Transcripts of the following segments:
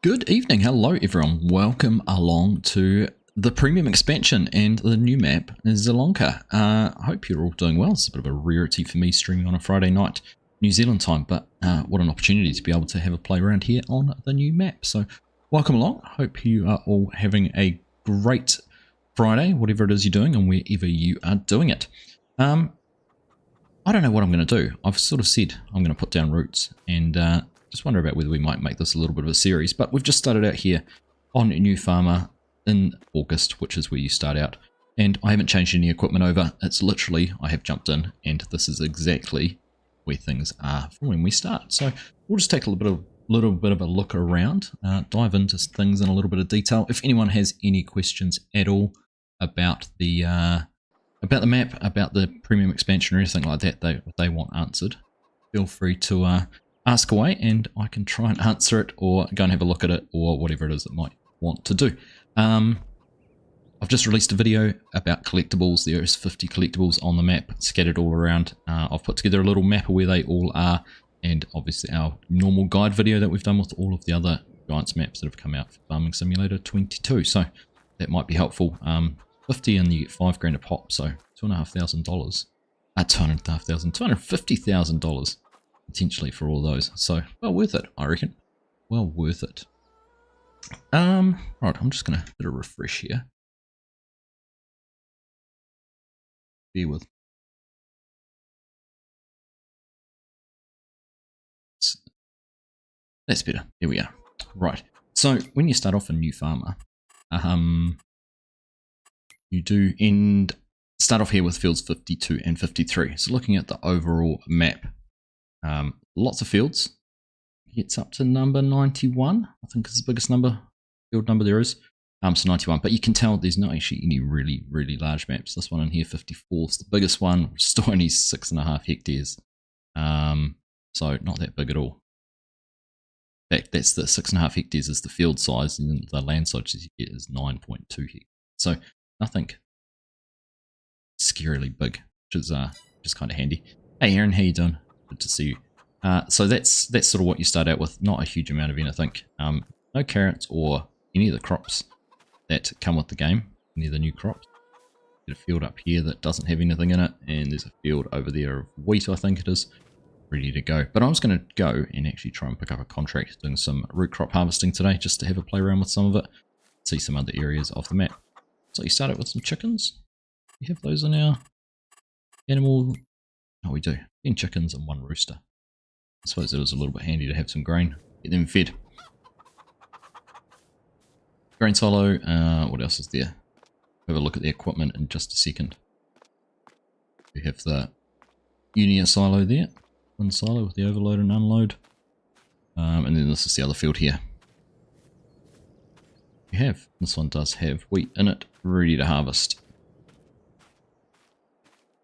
Good evening, hello everyone, welcome along to the premium expansion and the new map, Zielonka. I hope you're all doing well. It's a bit of a rarity for me streaming on a Friday night, New Zealand time, but what an opportunity to be able to have a play around here on the new map. So welcome along, hope you are all having a great Friday, whatever it is you're doing and wherever you are doing it. I don't know what I'm going to do. I've sort of said I'm going to put down roots and just wonder about whether we might make this a little bit of a series, but we've just started out here on New Farmer in August, which is where you start out, and I haven't changed any equipment over. It's literally, I have jumped in, and this is exactly where things are from when we start. So we'll just take a little bit of a look around, dive into things in a little bit of detail. If anyone has any questions at all about the map, about the premium expansion or anything like that they want answered, feel free to ask away and I can try and answer it or go and have a look at it or whatever it is it might want to do. I've just released a video about collectibles. There's 50 collectibles on the map scattered all around. I've put together a little map of where they all are, and obviously our normal guide video that we've done with all of the other Giants maps that have come out for Farming Simulator 22. So that might be helpful. 50 and you get $5 grand a pop, so $2,500. $250,000 potentially for all those. So well worth it, I reckon. Well worth it. Right, I'm just gonna hit a refresh here. Bear with. That's better. There we are. Right. So when you start off a new farmer, you do start off here with fields 52 and 53. So looking at the overall map, lots of fields. Gets up to number 91. I think it's the biggest field number there is. So 91. But you can tell there's not actually any really, really large maps. This one in here, 54, is the biggest one. Still only 6.5 hectares. So not that big at all. In fact, that's the 6.5 hectares is the field size, and the land size you get is 9.2 hectares. So nothing scarily big, which is just kind of handy. Hey Aaron, how you doing? Good to see you. So that's sort of what you start out with. Not a huge amount of anything. No carrots or any of the crops that come with the game. Any of the new crops. Get a field up here that doesn't have anything in it, and there's a field over there of wheat, I think it is, ready to go. But I'm just going to go and actually try and pick up a contract doing some root crop harvesting today, just to have a play around with some of it, see some other areas of the map. So you start out with some chickens. We have those in our animal. Oh, we do. 10 chickens and 1 rooster. I suppose it is a little bit handy to have some grain. Get them fed. Grain silo. What else is there? Have a look at the equipment in just a second. We have the Unia silo there. One silo with the overload and unload. And then this is the other field here. This one does have wheat in it, ready to harvest.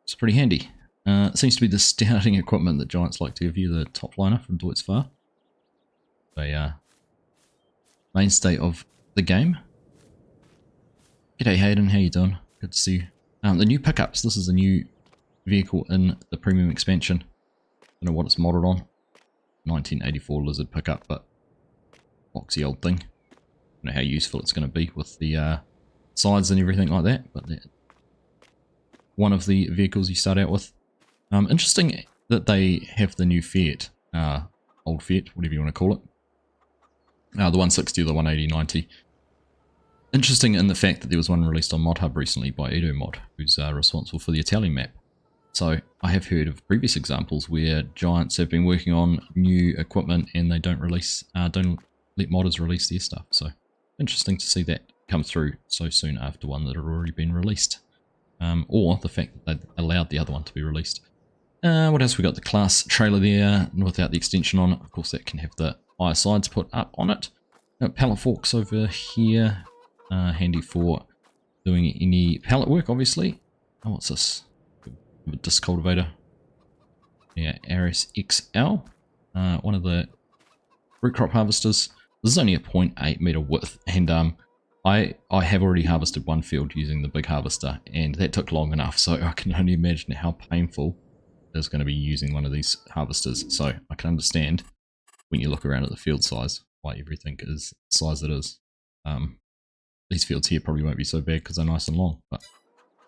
It's pretty handy. It seems to be the starting equipment that Giants like to give you, the top liner from Deutz Fahr. A mainstay of the game. G'day Hayden, how you doing? Good to see you. The new pickups. This is a new vehicle in the premium expansion. Don't know what it's modeled on. 1984 Lizard pickup, but boxy old thing. Don't know how useful it's going to be with the sides and everything like that, but one of the vehicles you start out with. Interesting that they have the new Fiat, old Fiat, whatever you want to call it. The 160 or the 180-90. Interesting in the fact that there was one released on Mod Hub recently by Edo Mod, who's responsible for the Italian map. So I have heard of previous examples where Giants have been working on new equipment and they don't let modders release their stuff. So interesting to see that come through so soon after one that had already been released. Or the fact that they allowed the other one to be released. What else? We got the class trailer there without the extension on it. Of course, that can have the higher sides put up on it. Pallet forks over here, handy for doing any pallet work, obviously. Oh, what's this? A disc cultivator. Yeah, RSXL. One of the root crop harvesters. This is only a 0.8 meter width, and I have already harvested one field using the big harvester, and that took long enough, so I can only imagine how painful it is going to be using one of these harvesters. So I can understand when you look around at the field size why everything is the size it is. These fields here probably won't be so bad because they're nice and long, but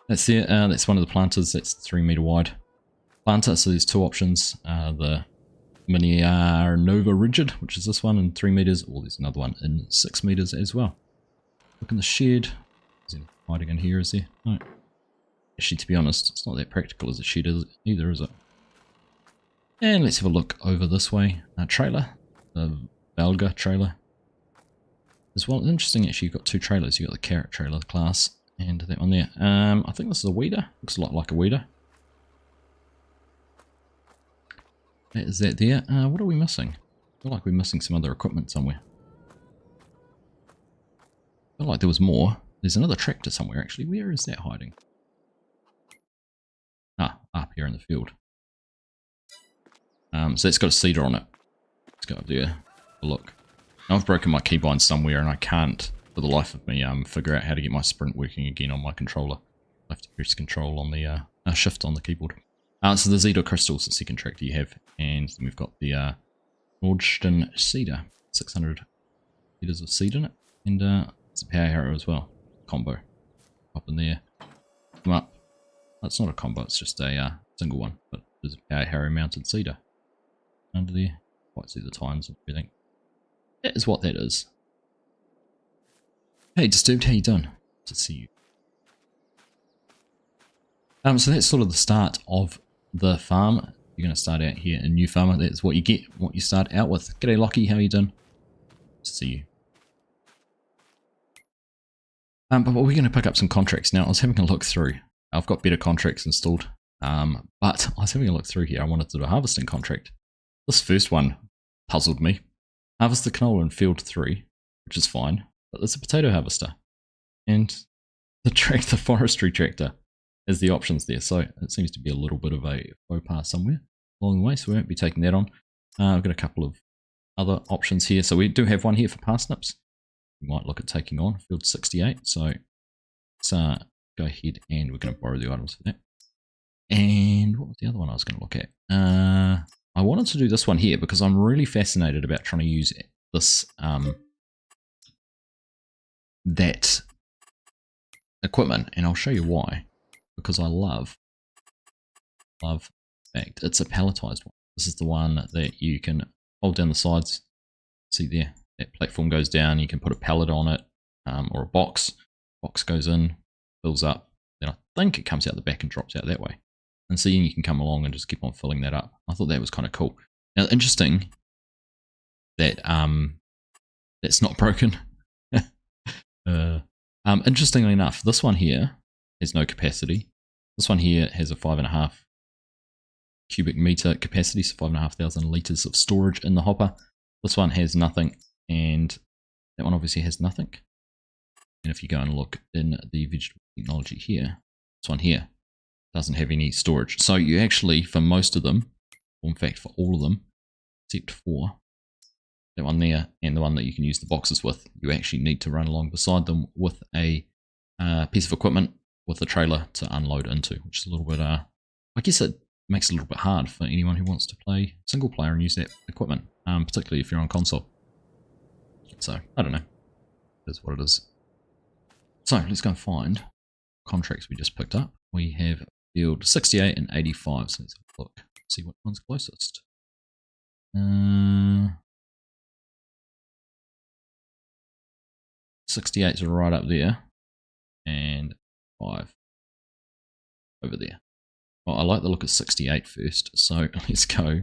that's there. That's one of the planters. That's the 3 meter wide planter. So there's 2 options. The Mini Nova Rigid, which is this one in 3 meters, or there's another one in 6 meters as well. Look in the shed. Is anything hiding in here, is there? No. Actually, to be honest, it's not that practical as a shed either, is it? And let's have a look over this way. Trailer. The Valga trailer. As well, interesting actually, you've got 2 trailers. You've got the carrot trailer class and that one there. I think this is a weeder. Looks a lot like a weeder. That is that there. What are we missing? I feel like we're missing some other equipment somewhere. I feel like there was more. There's another tractor somewhere actually. Where is that hiding? Ah, up here in the field. So it's got a seeder on it. Let's go up there. Have a look. Now I've broken my keybind somewhere and I can't, for the life of me, figure out how to get my sprint working again on my controller. I have to press control on the shift on the keyboard. So the Zeta Crystal's the second tractor you have, and then we've got the Nordsten Cedar, 600 litres of seed in it, and it's a power harrow as well, combo. Up in there, come up. That's not a combo, it's just a single one, but there's a power harrow mounted seeder under there. Quite see the times and everything. That is what that is. Hey Disturbed, how you doing? Good to see you. So that's sort of the start of the farm. You're going to start out here in New Farmer. That's what you get, what you start out with. G'day Lockie, how you doing? Good to see you. But we're going to pick up some contracts now. I was having a look through. I've got better contracts installed. But I was having a look through here. I wanted to do a harvesting contract. This first one puzzled me. Harvest the canola in field 3, which is fine, but there's a potato harvester. And the forestry tractor is the options there. So it seems to be a little bit of a faux pas somewhere along the way, so we won't be taking that on. I've got a couple of other options here. So we do have one here for parsnips. We might look at taking on field 68. So let's go ahead and we're going to borrow the items for that. And what was the other one I was going to look at? I wanted to do this one here because I'm really fascinated about trying to use this that equipment, and I'll show you why. Because I love the fact it's a palletized one. This is the one that you can hold down the sides. See there, that platform goes down. You can put a pallet on it, or a box. Box goes in, fills up. Then I think it comes out the back and drops out that way. And so you can come along and just keep on filling that up. I thought that was kind of cool. Now, interesting that that's not broken. Interestingly enough, this one here has no capacity. This one here has a 5.5 cubic meter capacity, so 5,500 litres of storage in the hopper. This one has nothing, and that one obviously has nothing. And if you go and look in the vegetable technology here, this one here doesn't have any storage. So you actually, for most of them, or in fact for all of them, except for that one there and the one that you can use the boxes with, you actually need to run along beside them with a piece of equipment with a trailer to unload into, which is a little bit, I guess it makes it a little bit hard for anyone who wants to play single player and use that equipment, particularly if you're on console. So, I don't know. It is what it is. So, let's go and find contracts we just picked up. We have field 68 and 85, so let's have a look, see what one's closest. 68's right up there, and 5 over there. Well, I like the look of 68 first, so let's go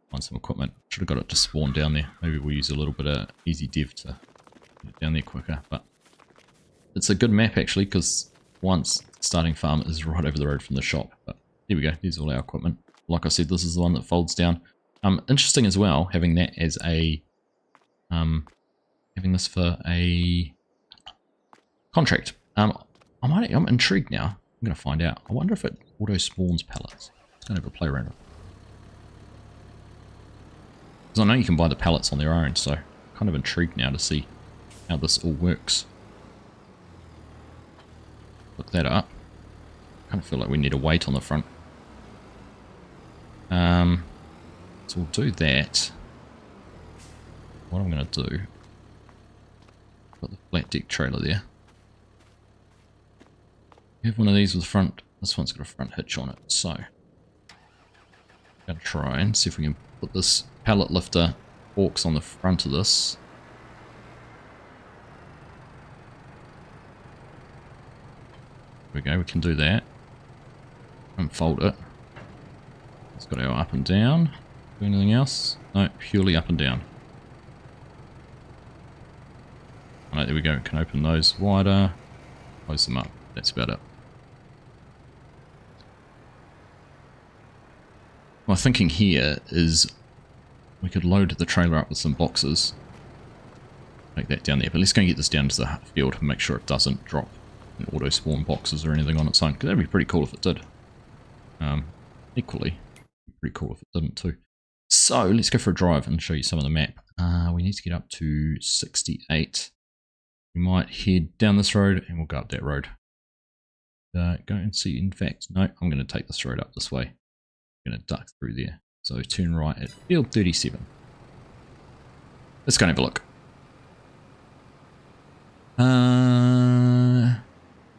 find some equipment. Should have got it to spawn down there. Maybe we'll use a little bit of easy dev to get it down there quicker, but it's a good map actually, because once starting farm is right over the road from the shop. But here we go, there's all our equipment. Like I said, this is the one that folds down. Interesting as well, having that as a having this for a contract. I'm intrigued now. I'm going to find out. I wonder if it auto spawns pallets. Let's go and have a play around with it. Because I know you can buy the pallets on their own, so I'm kind of intrigued now to see how this all works. Look that up. I kind of feel like we need a weight on the front. So we'll do that. what I'm going to do, put the flat deck trailer there. You have one of these with front, this one's got a front hitch on it, so I'm going to try and see if we can put this pallet lifter forks on the front of this. There we go, we can do that. Unfold it. It's got our up and down. Do anything else? No, purely up and down. Alright, there we go. Can open those wider. Close them up. That's about it. My thinking here is we could load the trailer up with some boxes. Make that down there. But let's go and get this down to the field and make sure it doesn't drop and auto spawn boxes or anything on its own. Because that'd be pretty cool if it did. Equally, pretty cool if it didn't too. So let's go for a drive and show you some of the map. We need to get up to 68. We might head down this road and we'll go up that road. Go and see. In fact, no, I'm going to take this road up this way. I'm going to duck through there. So turn right at field 37. Let's go and have a look.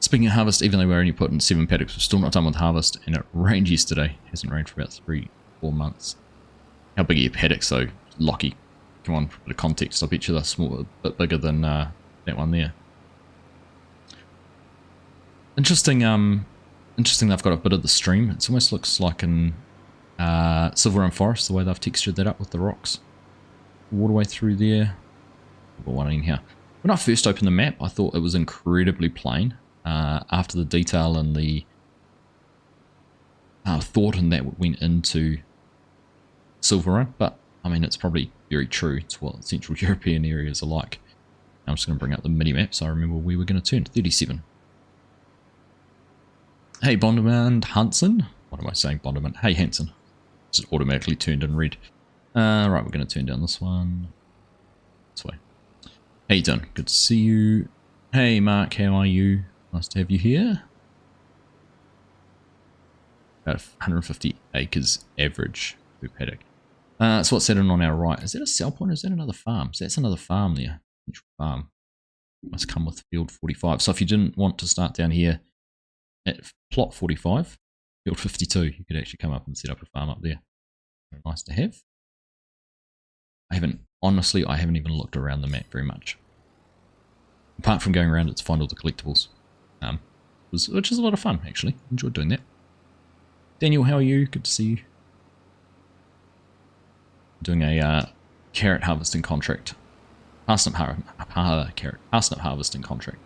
Speaking of harvest, even though we're only putting 7 paddocks, we're still not done with harvest, and it rained yesterday. It hasn't rained for about 3-4 months. How big are your paddocks though, Lockie? Come on, for a bit of context. I bet you they're small, a bit bigger than that one there. Interesting. Interesting. They've got a bit of the stream. It almost looks like an Silver Run Forest, the way they've textured that up with the rocks. Waterway through there. Got one in here. When I first opened the map, I thought it was incredibly plain. After the detail and the thought and that went into Silver Run, but I mean it's probably very true. It's what Central European areas are like. I'm just going to bring up the mini-map so I remember where we're going to turn. 37. Hey Bondman Hansen. What am I saying, Bondman? Hey Hansen. Just automatically turned in red. Right, we're going to turn down this one. This way. How you doing? Good to see you. Hey Mark, how are you? Nice to have you here. About 150 acres average per paddock. So what's that in on our right? Is that a sell point or is that another farm? So that's another farm there. Farm. Must come with field 45. So if you didn't want to start down here at plot 45, field 52, you could actually come up and set up a farm up there. Very nice to have. I haven't even looked around the map very much. Apart from going around it to find all the collectibles. Which is a lot of fun, actually. Enjoyed doing that. Daniel, how are you? Good to see you. Doing a carrot harvesting contract. Parsnip harvesting contract.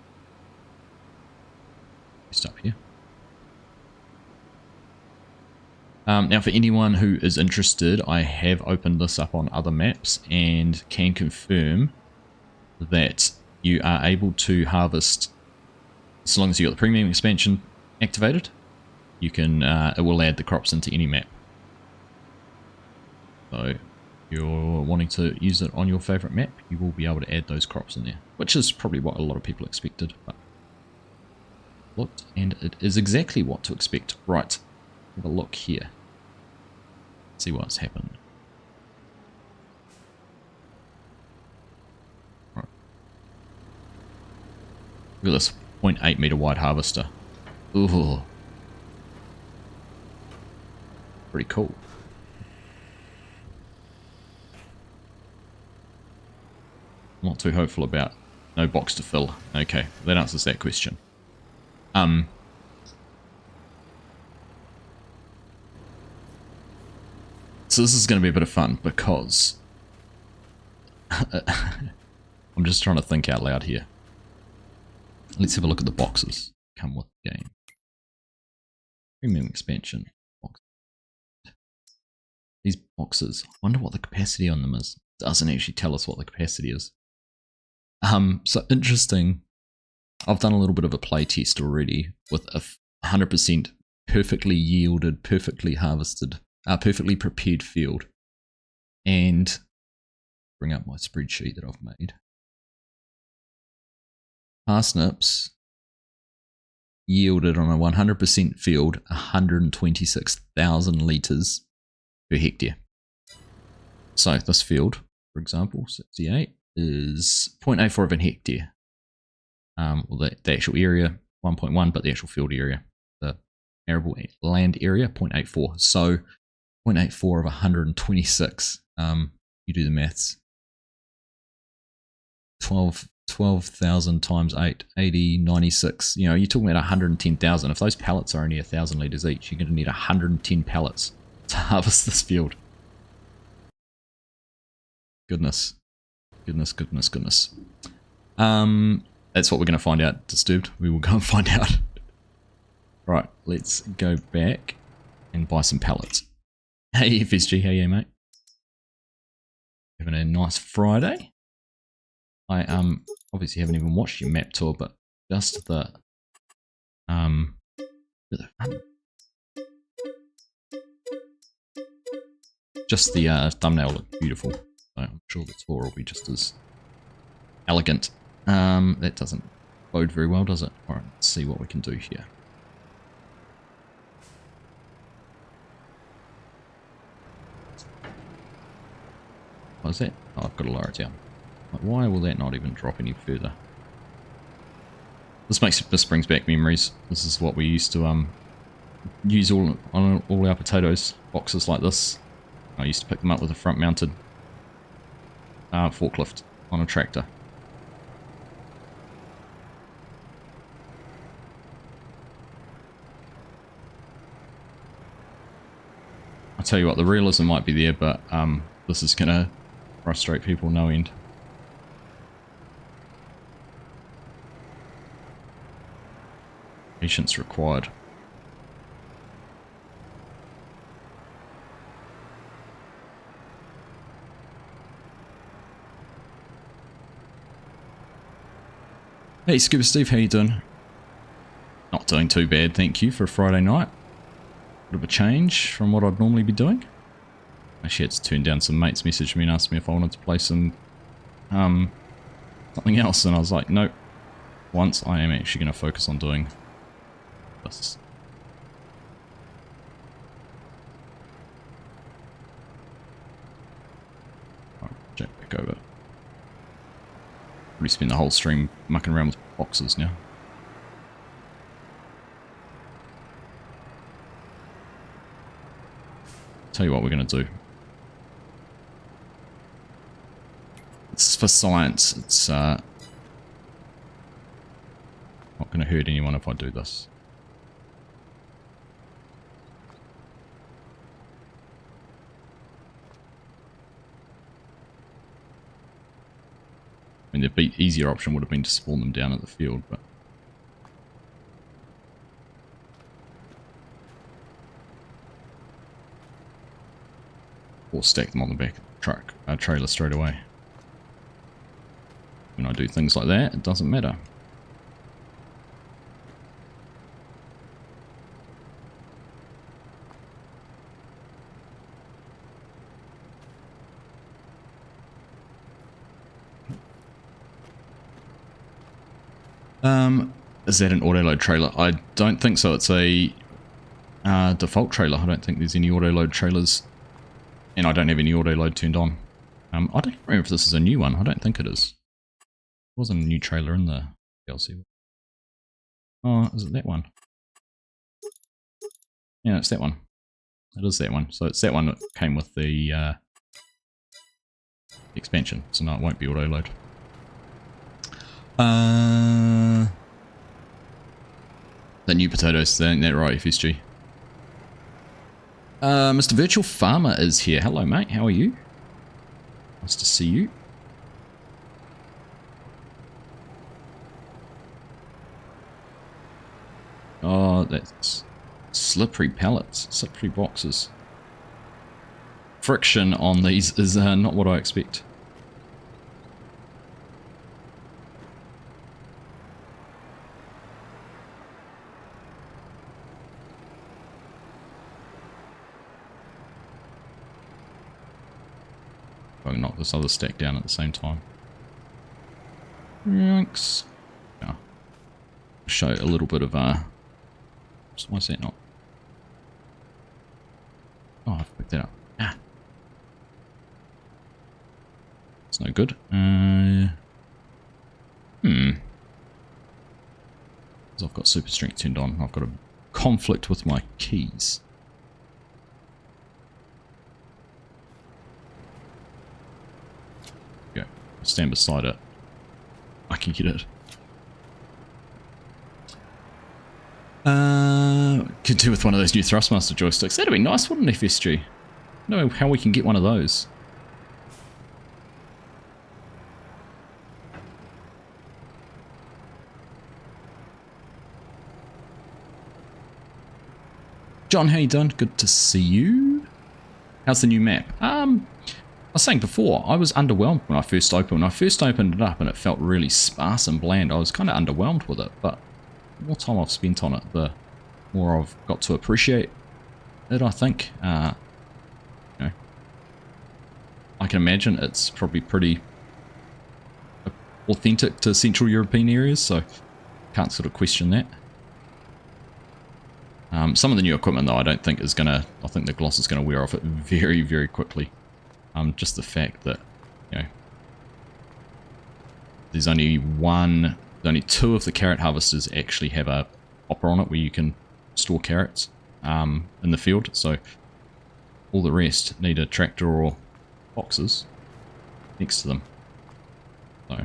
Just up here. Now for anyone who is interested, I have opened this up on other maps and can confirm that you are able to harvest, as long as you got the premium expansion activated, you can it will add the crops into any map. So if you're wanting to use it on your favorite map, you will be able to add those crops in there, which is probably what a lot of people expected. But looked, and it is exactly what to expect. Right, have a look here. See what's happened. Right. Look at this 0.8 meter wide harvester. Ooh, pretty cool. Not too hopeful about no box to fill. Okay, that answers that question. So this is going to be a bit of fun because I'm just trying to think out loud here. Let's have a look at the boxes come with the game. Premium expansion box. These boxes, I wonder what the capacity on them is. It doesn't actually tell us what the capacity is. So interesting. I've done a little bit of a play test already with a 100% perfectly yielded, perfectly harvested, perfectly prepared field. And bring up my spreadsheet that I've made. Parsnips yielded on a 100% field 126,000 litres per hectare. So this field for example, 68 is 0.84 of an hectare. Well, the actual area 1.1, but the actual field area, the arable land area 0.84. So 0.84 of 126. You do the maths. 12,000 times 8, 80, 96. You know, you're talking about 110,000. If those pallets are only 1,000 litres each, you're going to need 110 pallets to harvest this field. Goodness. Goodness, goodness, goodness. That's what we're going to find out, Disturbed. We will go and find out. Right, let's go back and buy some pallets. Hey, FSG, how are you, mate? Having a nice Friday. I obviously haven't even watched your map tour, but just the thumbnail looked beautiful. So I'm sure the tour will be just as elegant. That doesn't bode very well, does it? All right, let's see what we can do here. What is that? Oh, I've got to lower it down. Why will that not even drop any further? This brings back memories. This is what we used to use on all our potatoes, boxes like this. I used to pick them up with a front mounted forklift on a tractor. I tell you what, the realism might be there, but this is gonna frustrate people no end. Patience required. Hey Scuba Steve, how you doing? Not doing too bad, thank you, for a Friday night. Bit of a change from what I'd normally be doing. Actually, it's turned down. Some mates messaged me and asked me if I wanted to play some something else, and I was like, nope. Once I am actually going to focus on doing this. Alright, jack back over. Probably spend the whole stream mucking around with boxes now. Tell you what we're going to do. It's for science. It's not going to hurt anyone if I do this. I mean, the easier option would have been to spawn them down at the field, but or stack them on the back of the truck, trailer straight away. When I do things like that, it doesn't matter. Is that an auto-load trailer? I don't think so. It's a default trailer. I don't think there's any auto-load trailers. And I don't have any auto-load turned on. I don't remember if this is a new one. I don't think it is. There wasn't a new trailer in the DLC. Oh, is it that one? Yeah, it's that one. It is that one. So it's that one that came with the expansion. So no, it won't be auto-load. The new potatoes, ain't that right, FSG? Mr. Virtual Farmer is here. Hello, mate. How are you? Nice to see you. Oh, that's slippery pallets, slippery boxes. Friction on these is not what I expect. I can knock this other stack down at the same time. Thanks. Yeah. Show a little bit of why is that not? Oh, I've picked that up. Ah. It's no good. Because I've got super strength turned on. I've got a conflict with my keys. Go. Stand beside it. I can get it. Could do with one of those new Thrustmaster joysticks. That'd be nice, wouldn't it, FSG? Know how we can get one of those. John, how you doing? Good to see you. How's the new map? I was saying before, I was underwhelmed when I first opened. When I first opened it up and it felt really sparse and bland, I was kind of underwhelmed with it, but the more time I've spent on it, the more I've got to appreciate it, I think. You know, I can imagine it's probably pretty authentic to Central European areas, so can't sort of question that. Some of the new equipment, though, I don't think is going to... I think the gloss is going to wear off it very, very quickly. Just the fact that, you know, there's only two of the carrot harvesters actually have a hopper on it where you can store carrots in the field. So all the rest need a tractor or boxes next to them. So...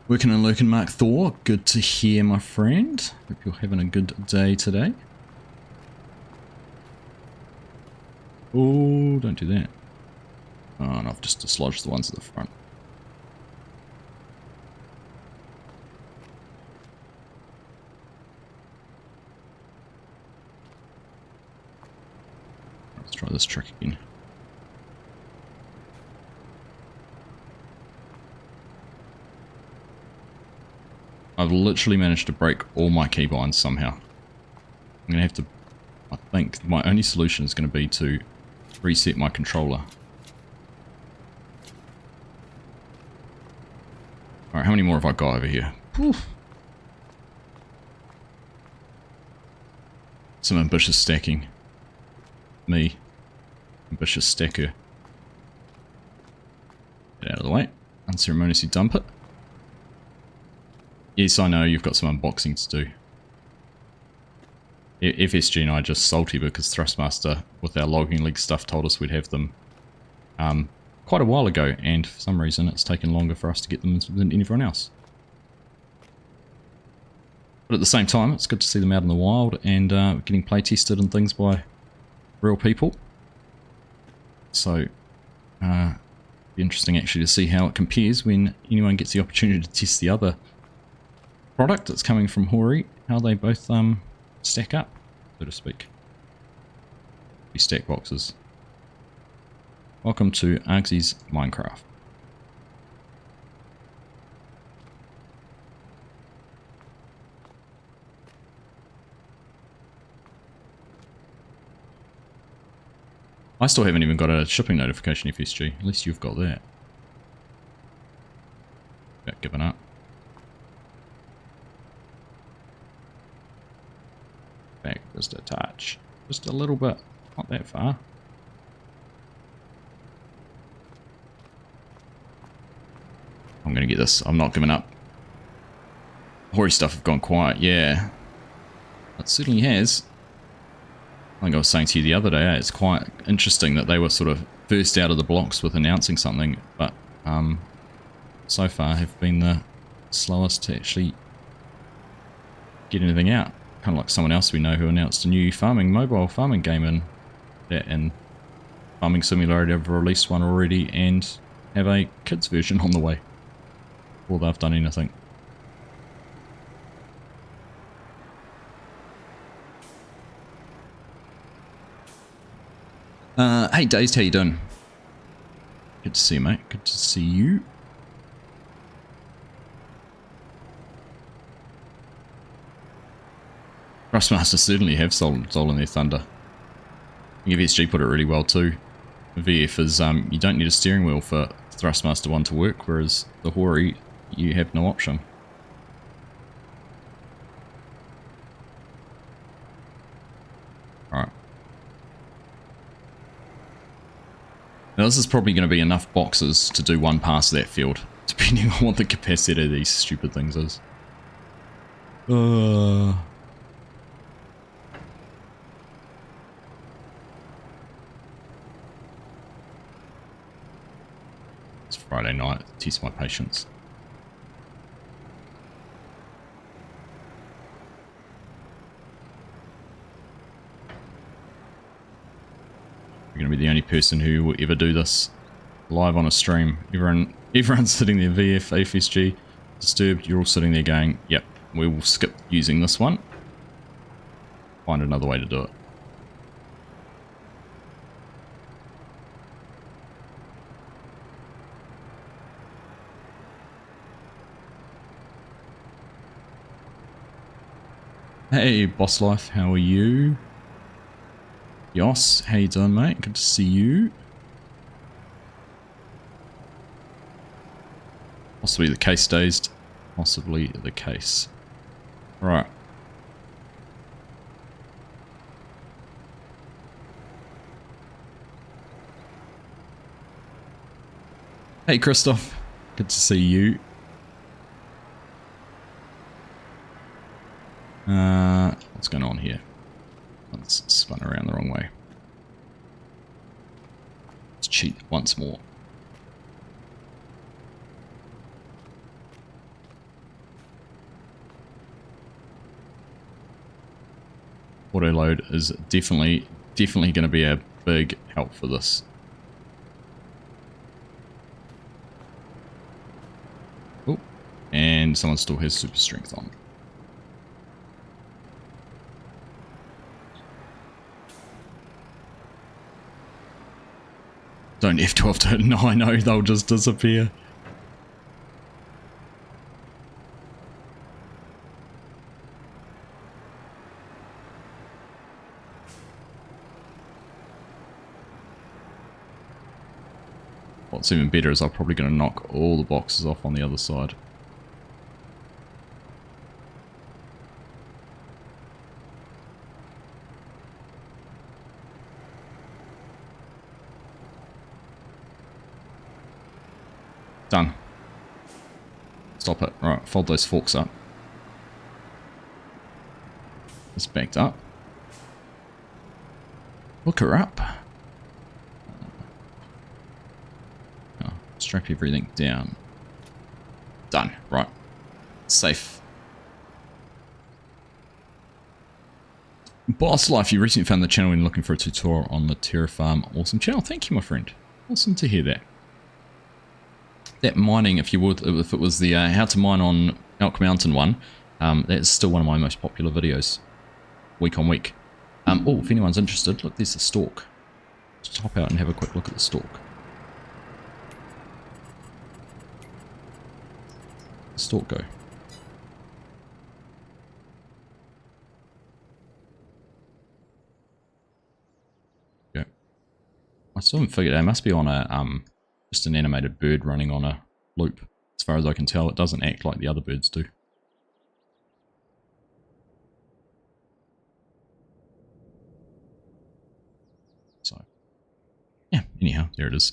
Working and lurking, Mark Thor. Good to hear, my friend. Hope you're having a good day today. Oh, don't do that. Oh, and I've just dislodged the ones at the front. Let's try this trick again. I've literally managed to break all my keybinds somehow. I'm going to have to... I think my only solution is going to be to reset my controller. Alright, how many more have I got over here? Oof. Some ambitious stacking. Me. Ambitious stacker. Get out of the way. Unceremoniously dump it. Yes, I know you've got some unboxing to do. FSG and I are just salty because Thrustmaster, with our logging league stuff, told us we'd have them quite a while ago, and for some reason it's taken longer for us to get them than anyone else. But at the same time, it's good to see them out in the wild and getting play tested and things by real people. So, be interesting actually to see how it compares when anyone gets the opportunity to test the other product that's coming from Hori, how they both stack up, so to speak. We stack boxes. Welcome to Argsy's Minecraft. I still haven't even got a shipping notification, FSG. At least you've got that. About given up. Back just a touch. Just a little bit. Not that far. I'm going to get this. I'm not giving up. Hori stuff have gone quiet. Yeah. It certainly has. I think I was saying to you the other day, it's quite interesting that they were sort of first out of the blocks with announcing something, but so far have been the slowest to actually get anything out. Kind of like someone else we know who announced a new mobile farming game, and Farming Simulator have released one already and have a kids version on the way before they've done anything. Hey Dazed, how you doing? Good to see you, mate. Good to see you. Thrustmaster certainly have stolen their thunder. I think FSG put it really well too. VF is, you don't need a steering wheel for Thrustmaster 1 to work, whereas the Hori, you have no option. Alright. Now this is probably going to be enough boxes to do one pass of that field, depending on what the capacity of these stupid things is. It's Friday night, test my patience. You're going to be the only person who will ever do this live on a stream. Everyone's sitting there, VF, AFSG, Disturbed, you're all sitting there going, yep, we will skip using this one. Find another way to do it. Hey, Boss Life, how are you? Yos, how you doing, mate? Good to see you. Possibly the case dazed. Possibly the case. Right. Hey, Christoph. Good to see you. What's going on here? Let's spun around the wrong way. Let's cheat once more. Auto load is definitely going to be a big help for this. Oh, and someone still has super strength on. Don't F12 to it. No, I know, they'll just disappear. What's even better is I'm probably going to knock all the boxes off on the other side. Done. Stop it. Right, fold those forks up. It's backed up. Hook her up. Oh, strap everything down. Done. Right. Safe. Boss Life, you recently found the channel when looking for a tutorial on the Terra Farm. Awesome channel. Thank you, my friend. Awesome to hear that. That mining, if you would, if it was the how to mine on Elk Mountain one, that's still one of my most popular videos, week on week. Oh, if anyone's interested, look, there's the stalk. Let's hop out and have a quick look at the stalk. The stalk go. Yeah. I still haven't figured out. It must be on a just an animated bird running on a loop. As far as I can tell, it doesn't act like the other birds do. So, yeah, anyhow, there it is.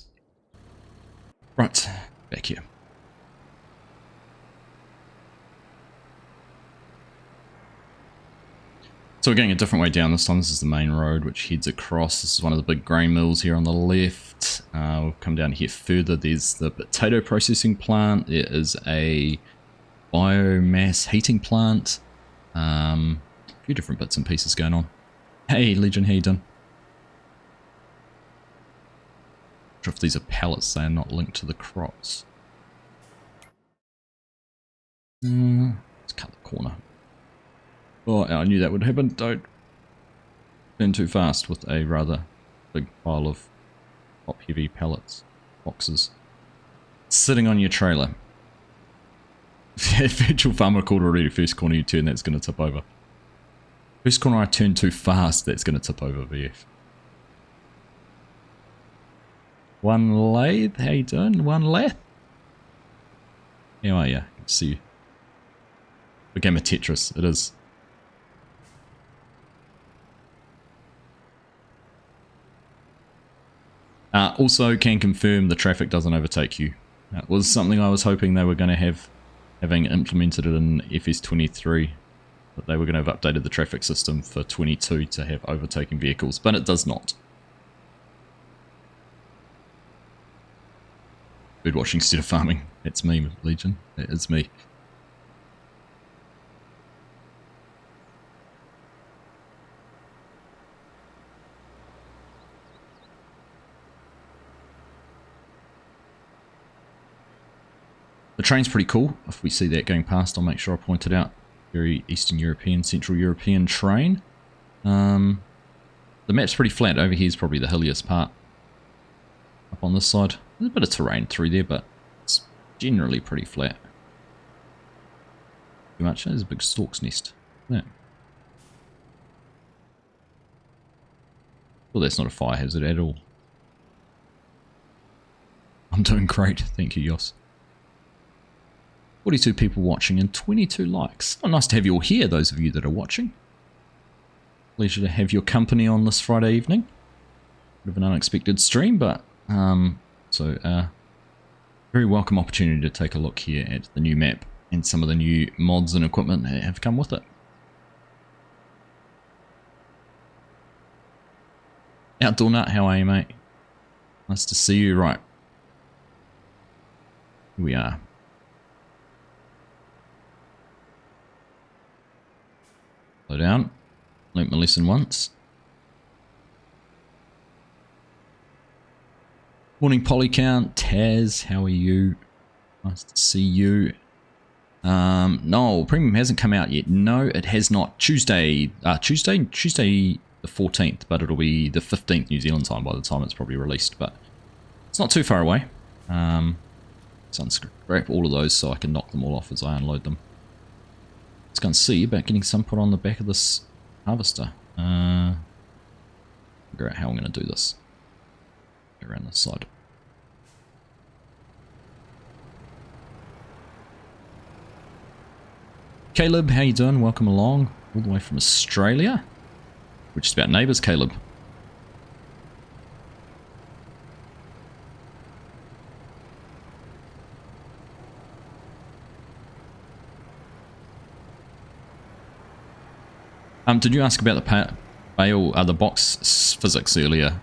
Right, back here. So we're going a different way down this time. This is the main road which heads across. This is one of the big grain mills here on the left. We'll come down here further. There's the potato processing plant. There is a biomass heating plant. A few different bits and pieces going on. Hey, Legion, how you doing? Not sure if these are pallets. They are not linked to the crops. Let's cut the corner. Oh, I knew that would happen. Don't turn too fast with a rather big pile of top-heavy pallets, boxes, sitting on your trailer. Virtual farmer called already. First corner you turn, that's going to tip over. First corner I turn too fast, that's going to tip over, VF. One lathe, how you doing? One lathe? How are you? See, a game of Tetris, it is. Also, can confirm the traffic doesn't overtake you. That was something I was hoping they were going to have, having implemented it in FS23, that they were going to have updated the traffic system for 22 to have overtaking vehicles, but it does not. Bird watching instead of farming. That's me, Legion. That is me. The train's pretty cool. If we see that going past, I'll make sure I point it out. Very Eastern European, Central European train. The map's pretty flat. Over here is probably the hilliest part. Up on this side. There's a bit of terrain through there, but it's generally pretty flat. Too much. There's a big stork's nest. Yeah. Well, that's not a fire hazard at all. I'm doing great. Thank you, Yoss. 42 people watching and 22 likes. Oh, nice to have you all here, those of you that are watching. Pleasure to have your company on this Friday evening. Bit of an unexpected stream, but very welcome opportunity to take a look here at the new map and some of the new mods and equipment that have come with it. Outdoor Nut, how are you, mate? Nice to see you. Right. Here we are. Slow down. Learnt my lesson once. Morning, Polycount. Taz, how are you? Nice to see you. No, Premium hasn't come out yet. No, it has not. Tuesday the 14th, but it'll be the 15th New Zealand time by the time it's probably released. But it's not too far away. So scrap all of those so I can knock them all off as I unload them. Let's go and see about getting some put on the back of this harvester. Figure out how I'm going to do this. Go around this side. Caleb, how you doing? Welcome along, all the way from Australia. We're just about neighbours, Caleb. Did you ask about the the box physics earlier?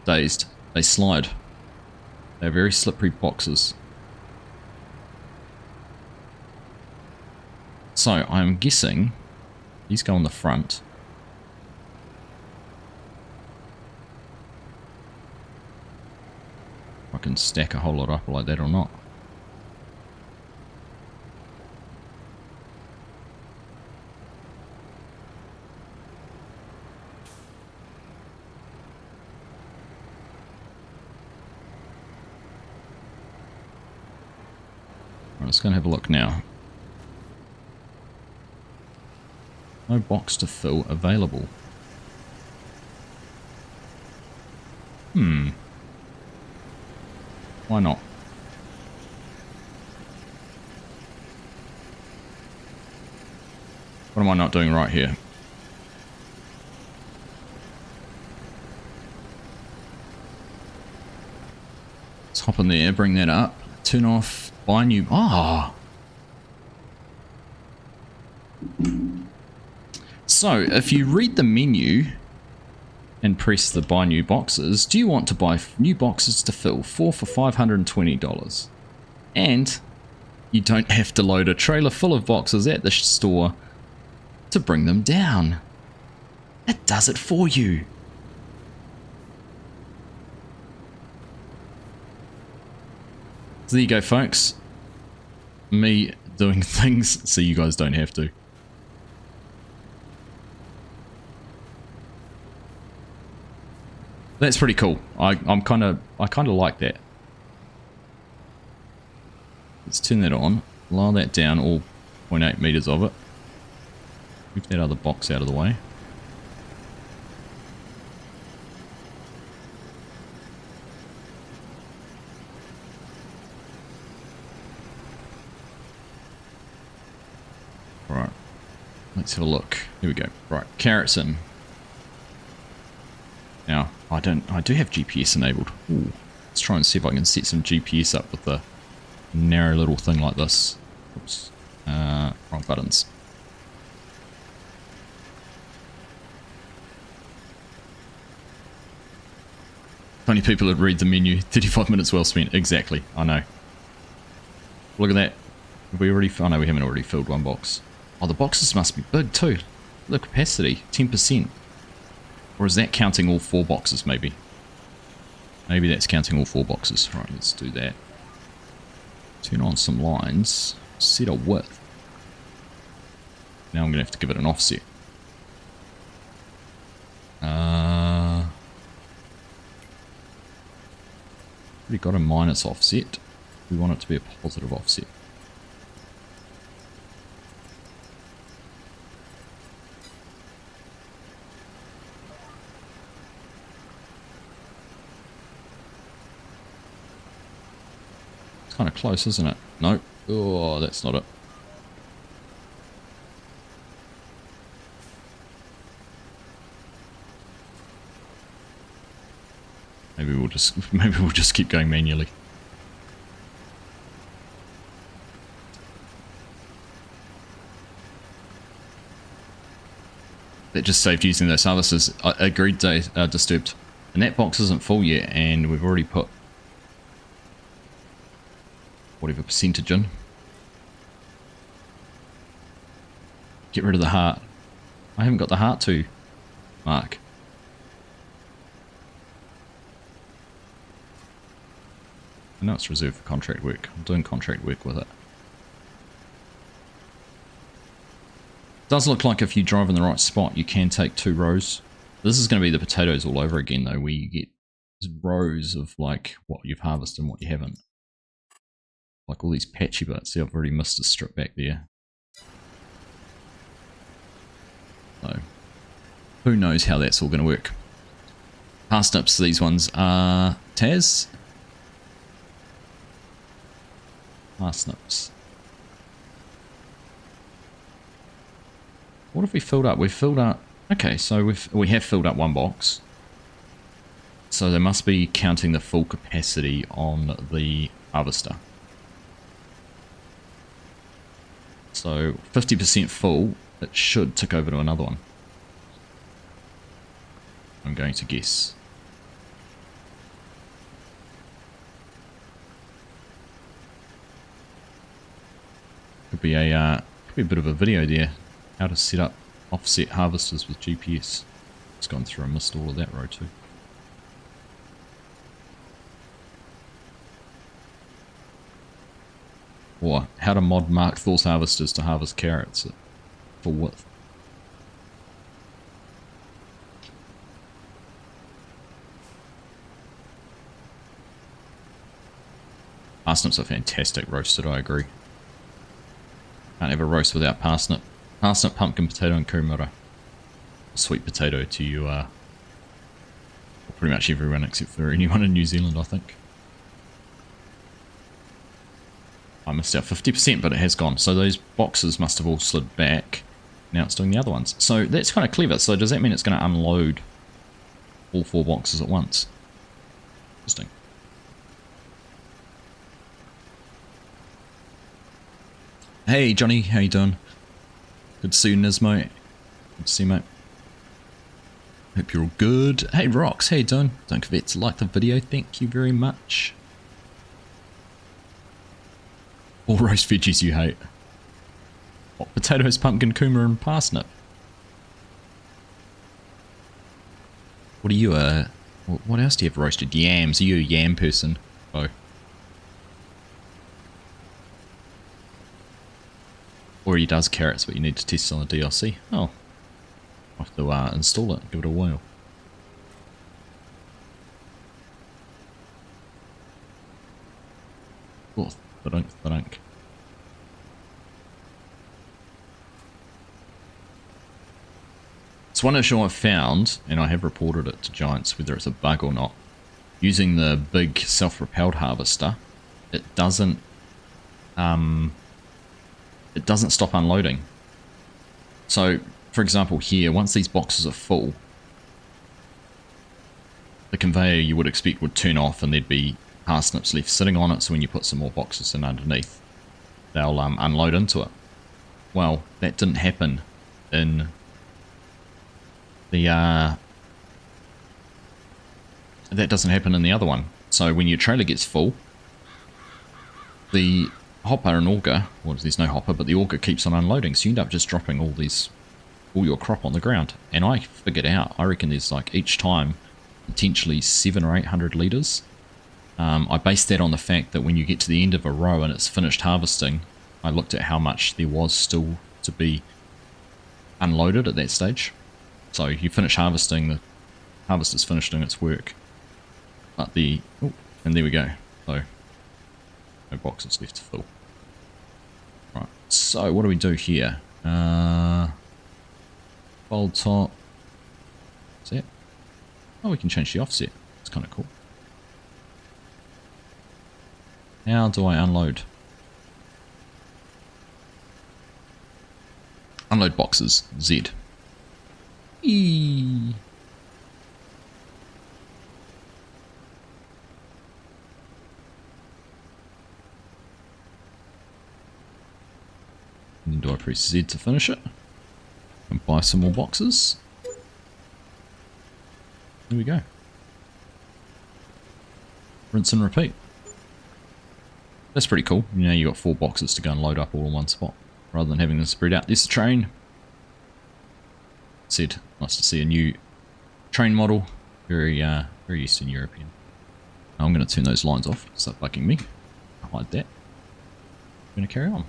Dazed. They slide. They're very slippery boxes. So I'm guessing these go on the front. I can stack a whole lot up like that or not. Let's go and have a look now. No box to fill available. Why not? What am I not doing right here? Let's hop in there, bring that up, turn off, buy new. Ah! So, if you read the menu and press the buy new boxes, do you want to buy new boxes to fill? 4 for $520. And you don't have to load a trailer full of boxes at the store to bring them down. It does it for you. So there you go, folks. Me doing things so you guys don't have to. That's pretty cool. I kind of like that. Let's turn that on. Lower that down, all 0.8 meters of it. Move that other box out of the way. Let's have a look. Here we go. Right, carrots in. Now, I do have GPS enabled. Ooh, let's try and see if I can set some GPS up with a narrow little thing like this. Oops. Wrong buttons. Only people that read the menu. 35 minutes well spent. Exactly. I know. Look at that. Have we already... Oh no, we haven't already filled one box. Oh, the boxes must be big too. The capacity. 10%. Or is that counting all 4 boxes maybe? Maybe that's counting all 4 boxes. Right, let's do that. Turn on some lines. Set a width. Now I'm going to have to give it an offset. Already got a minus offset. We want it to be a positive offset. It's kind of close, isn't it? Nope. Oh, that's not it. Maybe we'll just keep going manually. That just saved using those harvesters. Agreed, Disturbed. And that box isn't full yet, and we've already put whatever percentage in. Get rid of the heart. I haven't got the heart to mark. I know it's reserved for contract work. I'm doing contract work with it. Does look like if you drive in the right spot, you can take 2 rows. This is going to be the potatoes all over again, though, where you get rows of like what you've harvested and what you haven't. Like all these patchy bits. See, I've already missed a strip back there. So, who knows how that's all going to work. Parsnips, these ones are Taz. Parsnips. What have we filled up? We've filled up... Okay, so we have filled up 1 box. So they must be counting the full capacity on the harvester. So 50% full, it should tick over to another one. I'm going to guess. Could be a bit of a video there. How to set up offset harvesters with GPS. It's gone through and missed all of that row too. Or how to mod Mark Thor's harvesters to harvest carrots at full width. Parsnips are fantastic roasted, I agree. Can't have a roast without parsnip. Parsnip, pumpkin, potato and kumara. Sweet potato to you, pretty much everyone except for anyone in New Zealand, I think. I missed out 50%, but it has gone. So those boxes must have all slid back. Now it's doing the other ones. So that's kind of clever. So does that mean it's going to unload all 4 boxes at once? Interesting. Hey Johnny, how you doing? Good to see you, Nismo. Good to see you, mate. Hope you're all good. Hey Rox, how you doing? Don't forget to like the video, thank you very much. All roast veggies you hate. What, potatoes, pumpkin, kumara and parsnip? What are you, what else do you have roasted? Yams, are you a yam person? Oh. Or he does carrots, but you need to test on the DLC. Oh. I'll have to install it, give it a whirl. Oh, thunk. It's one issue I've found, and I have reported it to Giants, whether it's a bug or not. Using the big self-propelled harvester, it doesn't stop unloading. So, for example, here, once these boxes are full, the conveyor you would expect would turn off and there'd be parsnips left sitting on it, so when you put some more boxes in underneath, they'll unload into it. Well, that didn't happen in the... that doesn't happen in the other one. So when your trailer gets full, the hopper and auger, well, there's no hopper, but the auger keeps on unloading, so you end up just dropping all your crop on the ground. And I figured out, I reckon there's like each time potentially 700 or 800 litres. I based that on the fact that when you get to the end of a row and it's finished harvesting, I looked at how much there was still to be unloaded at that stage. So you finish harvesting, the harvester's finished doing its work. But and there we go. So no boxes left to fill. Right, so what do we do here? Fold top. Is that? Oh, we can change the offset. It's kind of cool. How do I unload? Unload boxes. Z. E. And do I press Z to finish it? And buy some more boxes. There we go. Rinse and repeat. That's pretty cool. You know, you got 4 boxes to go and load up all in one spot, rather than having them spread out. There's the train. Said, nice to see a new train model. Very Eastern European. I'm going to turn those lines off. Stop bugging me. Hide that. I'm going to carry on.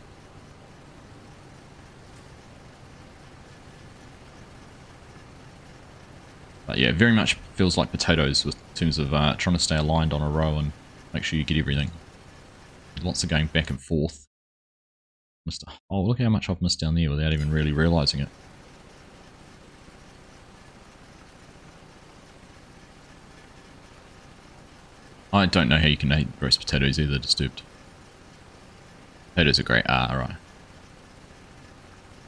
But yeah, very much feels like potatoes in terms of trying to stay aligned on a row and make sure you get everything. Lots of going back and forth. Oh, look how much I've missed down there without even really realising it. I don't know how you can eat roast potatoes either, disturbed. Potatoes are great. Ah, right.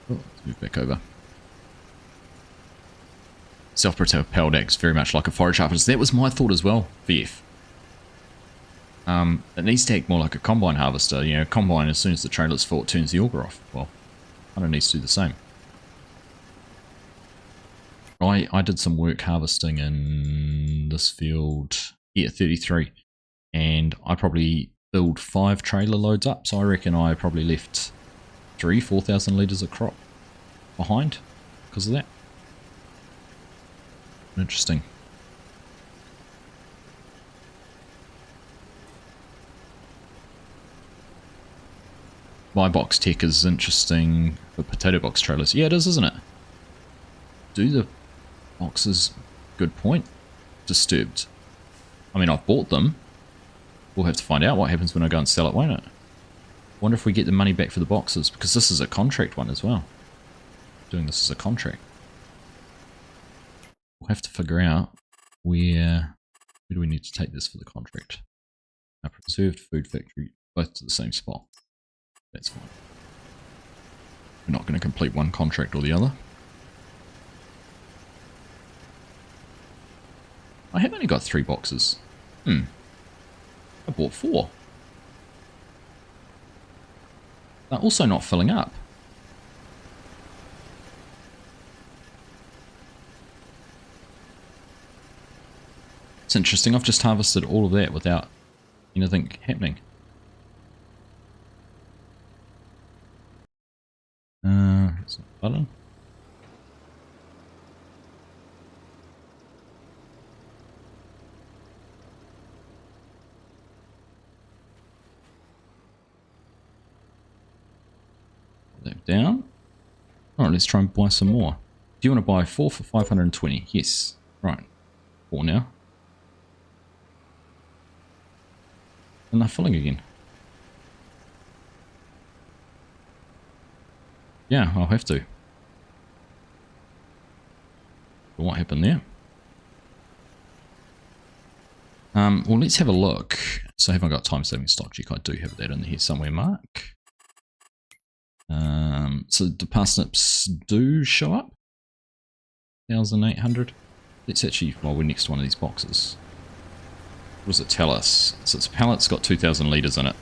Oh, let's move back over. Self-propelled axe, very much like a forage harvester. That was my thought as well, VF. It needs to act more like a combine harvester. You know, combine, as soon as the trailer's full, it turns the auger off. Well, kind of needs to do the same. I did some work harvesting in this field, yeah, 33, and I probably filled 5 trailer loads up, so I reckon I probably left 4,000 litres of crop behind because of that. Interesting. Buy box tech is interesting for potato box trailers. Yeah, it is, isn't it? Do the boxes... Good point. Disturbed. I mean, I've bought them. We'll have to find out what happens when I go and sell it, won't it? Wonder if we get the money back for the boxes, because this is a contract one as well. Doing this as a contract. We'll have to figure out where do we need to take this for the contract. Our preserved food factory, both to the same spot. That's fine. We're not going to complete one contract or the other. I have only got 3 boxes. I bought 4. They're also not filling up. It's interesting, I've just harvested all of that without anything happening. There's a button. Put that down. Alright, let's try and buy some more. Do you want to buy 4 for 520? Yes. Right. 4 now. And they're filling again. Yeah, I'll have to. But what happened there? Well, let's have a look. So have I got time-saving stock check? I do have that in here somewhere, Mark. So the parsnips do show up. 1,800. Let's actually, well, we're next to one of these boxes. What does it tell us? So its pallet's got 2,000 litres in it,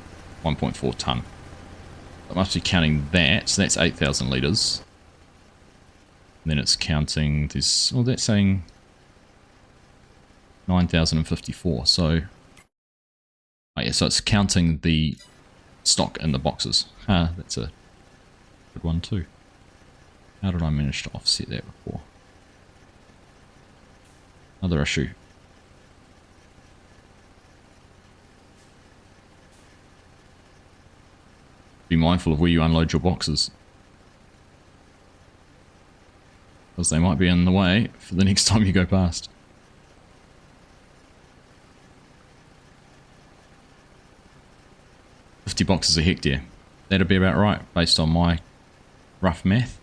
1.4 tonne. It must be counting that, so that's 8,000 litres. And then it's counting this, well, that's saying 9,054. So, oh yeah, so it's counting the stock in the boxes. That's a good one too. How did I manage to offset that before? Another issue. Be mindful of where you unload your boxes, because they might be in the way for the next time you go past. $50 boxes a hectare. That'd be about right based on my rough math.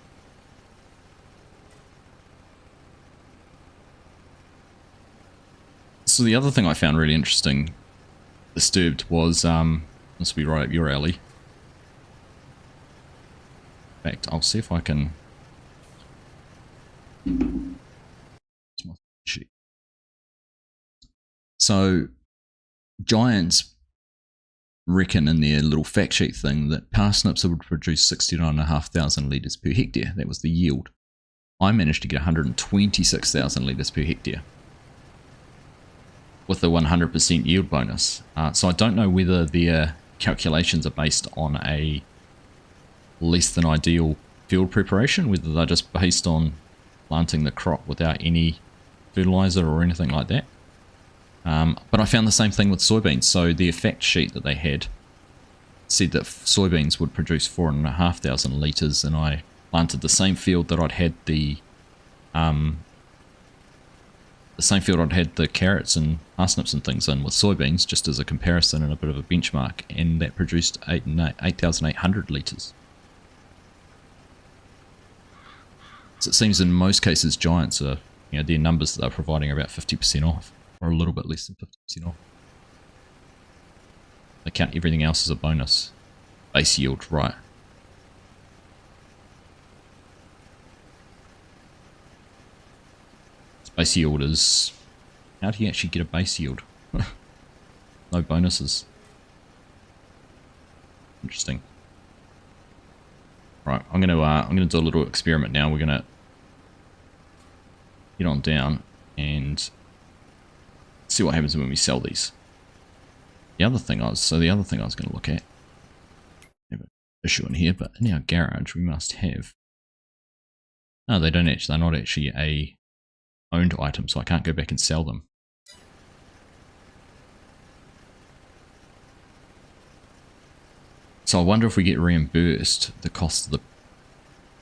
So the other thing I found really interesting, disturbed, was this will be right up your alley. In fact, I'll see if I can. So, Giants reckon in their little fact sheet thing that parsnips would produce 69,500 litres per hectare. That was the yield. I managed to get 126,000 litres per hectare with the 100% yield bonus. So I don't know whether their calculations are based on a less than ideal field preparation, whether they're just based on planting the crop without any fertilizer or anything like that. But I found the same thing with soybeans. So the fact sheet that they had said that soybeans would produce 4,500 litres, and I planted the same field that I'd had the carrots and parsnips and things in with soybeans, just as a comparison and a bit of a benchmark, and that produced 8,800 litres. So it seems in most cases Giants are, their numbers that they're providing are about 50% off, or a little bit less than 50% off. They count everything else as a bonus. Base yield, right. Base yield is... How do you actually get a base yield? No bonuses. Interesting. Right, I'm gonna do a little experiment now. We're gonna get on down and see what happens when we sell these. The other thing I was going to look at, I have an issue in here, but in our garage we must have. No, they don't actually. They're not actually a owned item, so I can't go back and sell them. So I wonder if we get reimbursed the cost of the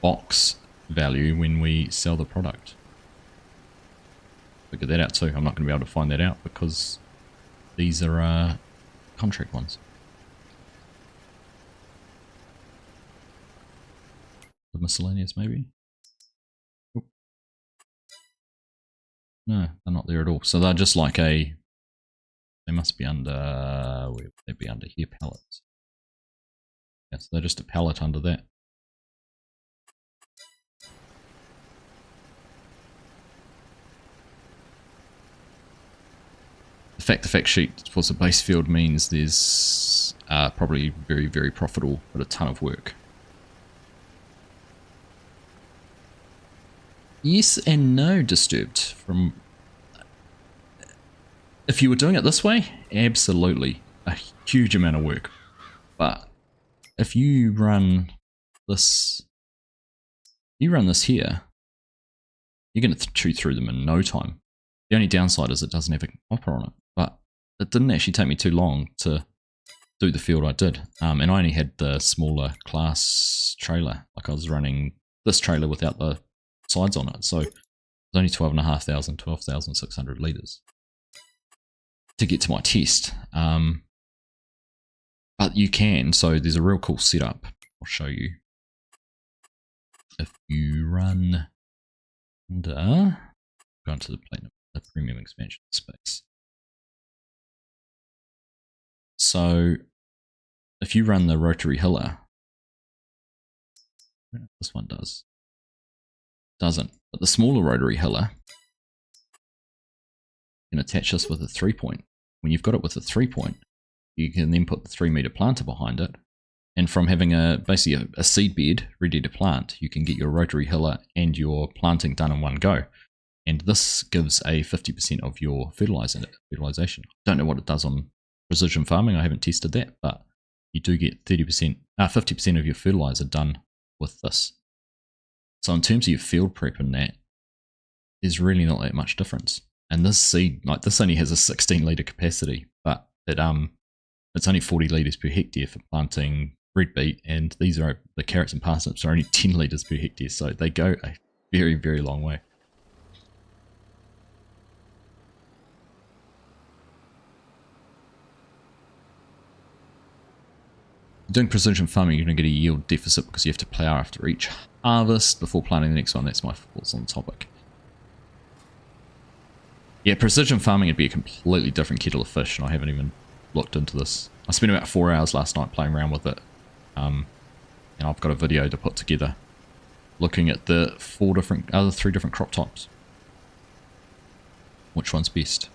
box value when we sell the product. Figure that out too. I'm not going to be able to find that out because these are contract ones. The miscellaneous, maybe? Oop. No, they're not there at all. So they're just like a... They must be under... Where would they be under here? Pallets. Yes, they're just a pallet under that. The fact sheet for the base field means there's probably very, very profitable, but a ton of work. Yes and no, Disturbed. From if you were doing it this way, absolutely a huge amount of work. But if you run this, here, you're going to chew through them in no time. The only downside is it doesn't have a hopper on it, but it didn't actually take me too long to do the field I did. And I only had the smaller class trailer. Like I was running this trailer without the sides on it, so it was only 12,600 litres to get to my test. But you can, so there's a real cool setup. I'll show you. If you run under, go into the premium expansion space. So if you run the rotary hiller, This one does. Doesn't. But the smaller rotary hiller, you can attach this with a 3-point. When you've got it with a 3-point, you can then put the 3-meter planter behind it. And from having basically a seed bed ready to plant, you can get your rotary hiller and your planting done in one go. And this gives a 50% of your fertilization. Don't know what it does on precision farming. I haven't tested that, but you do get 50% of your fertilizer done with this. So in terms of your field prep and that, there's really not that much difference. And this seed, like this only has a 16 litre capacity, but it's only 40 litres per hectare for planting red beet, and these are the carrots and parsnips are only 10 litres per hectare, so they go a very, very long way. Doing precision farming, you're going to get a yield deficit because you have to plough after each harvest before planting the next one. That's my thoughts on the topic. Yeah, precision farming would be a completely different kettle of fish, and I haven't even looked into this. I spent about 4 hours last night playing around with it, and I've got a video to put together looking at the 3 different crop types. Which one's best?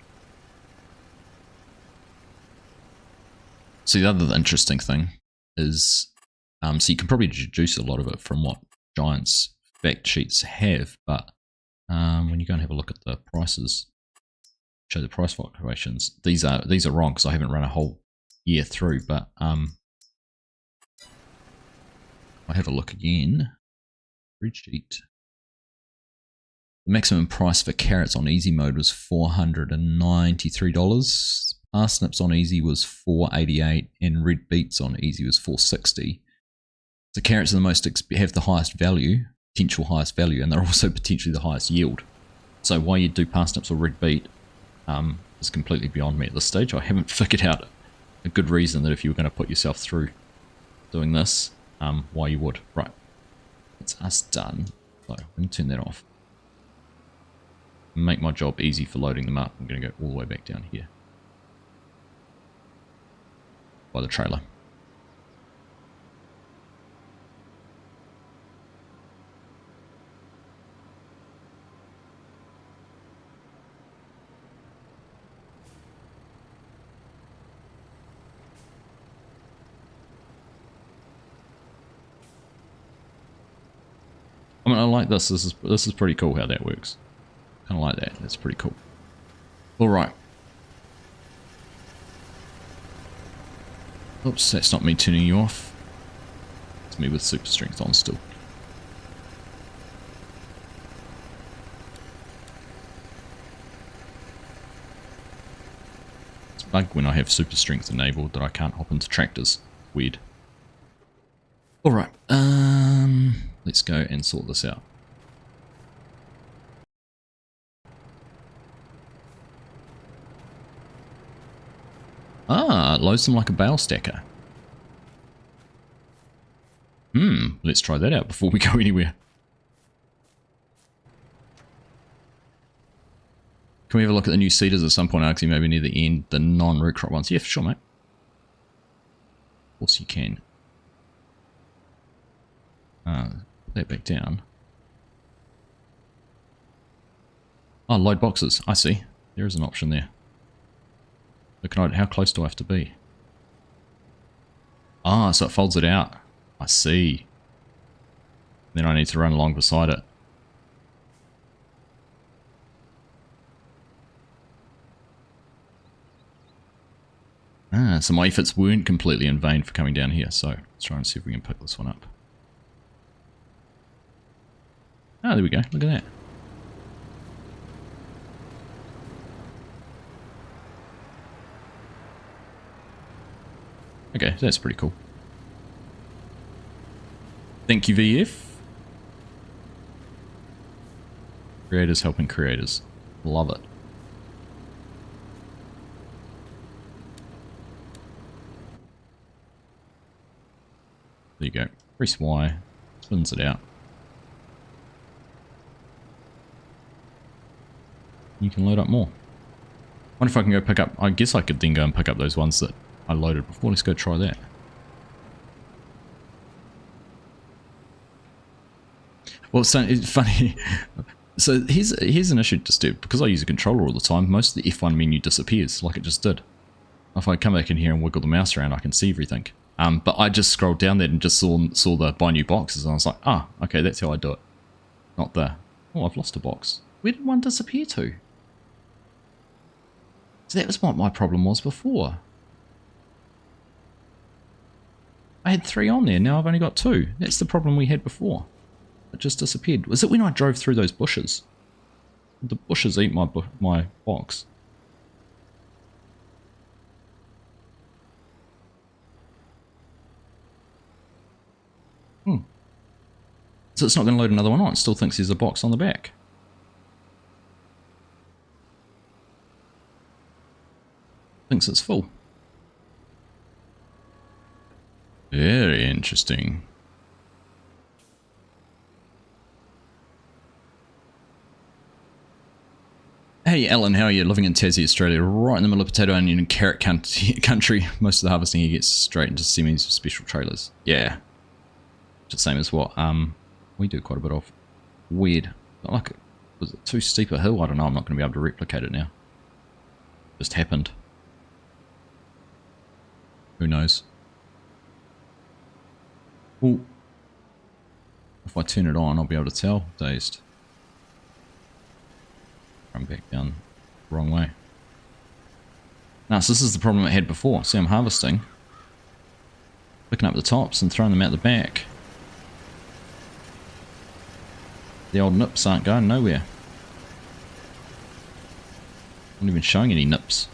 So the other interesting thing is, so you can probably deduce a lot of it from what Giant's fact sheets have, but when you go and have a look at the prices, show the price fluctuations, these are wrong because I haven't run a whole year through, but I have a look again. Spreadsheet. The maximum price for carrots on easy mode was $493. Parsnips on easy was $488, and red beets on easy was $460. So carrots are the most have the highest value, potential highest value, and they're also potentially the highest yield. So why you do parsnips or red beet is completely beyond me at this stage. I haven't figured out a good reason that if you were going to put yourself through doing this, why you would. Right, it's us done. So I'm going to turn that off. Make my job easy for loading them up. I'm going to go all the way back down here by the trailer. I mean, I like this. This is pretty cool how that works. Kind of like that. That's pretty cool. All right. Oops, that's not me turning you off. It's me with super strength on still. It's a bug when I have super strength enabled that I can't hop into tractors. Weird. All right. Let's go and sort this out. Ah, it loads them like a bale stacker. Let's try that out before we go anywhere. Can we have a look at the new seeders at some point, Argsy, maybe near the end, the non-root crop ones? Yeah, for sure, mate. Of course you can. Put that back down. Oh, load boxes. I see. There is an option there. Look, how close do I have to be? Ah, so it folds it out. I see. Then I need to run along beside it. Ah, so my efforts weren't completely in vain for coming down here, so let's try and see if we can pick this one up. Ah, there we go. Look at that. Okay, that's pretty cool. Thank you, VF. Creators helping creators. Love it. There you go. Press Y. Spins it out. You can load up more. Wonder if I can go pick up... I guess I could then go and pick up those ones that I loaded before. Let's go try that. Well, so it's funny. So here's an issue, just because I use a controller all the time, most of the F1 menu disappears, like it just did. If I come back in here and wiggle the mouse around, I can see everything. But I just scrolled down there and just saw the buy new boxes, and I was like, ah, okay, that's how I do it. Not the, oh, I've lost a box. Where did one disappear to? So that was what my problem was before. I had 3 on there, now I've only got 2. That's the problem we had before. It just disappeared. Was it when I drove through those bushes? Did the bushes eat my box? So it's not going to load another one on. It still thinks there's a box on the back. Thinks it's full. Very interesting. Hey Alan, how are you? Living in Tassie, Australia, right in the middle of potato, onion and carrot country. Most of the harvesting here gets straight into semis with special trailers. Yeah. Just the same as what we do quite a bit of. Weird. Not like, was it too steep a hill? I don't know, I'm not going to be able to replicate it now. Just happened. Who knows? Ooh. If I turn it on, I'll be able to tell. Dazed. I'm back down the wrong way. Now, so this is the problem I had before. See, I'm harvesting. Picking up the tops and throwing them out the back. The old nips aren't going nowhere. Not even showing any nips.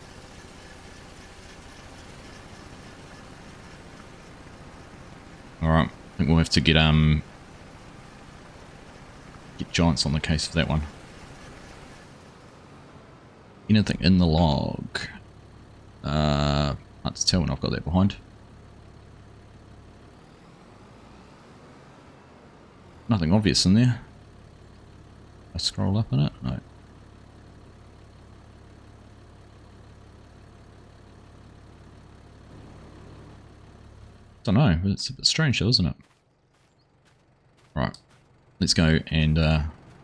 Alright, I think we'll have to get giants on the case for that one. Anything in the log? Hard to tell when I've got that behind. Nothing obvious in there. I scroll up in it? No. Don't know, but it's a bit strange though, isn't it? Right. Let's go and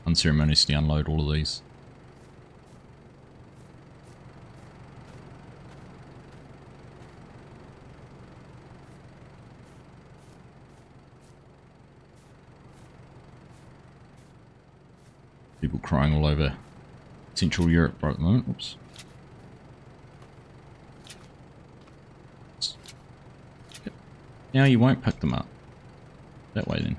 unceremoniously unload all of these. People crying all over Central Europe right at the moment. Oops. Now you won't pick them up. That way then.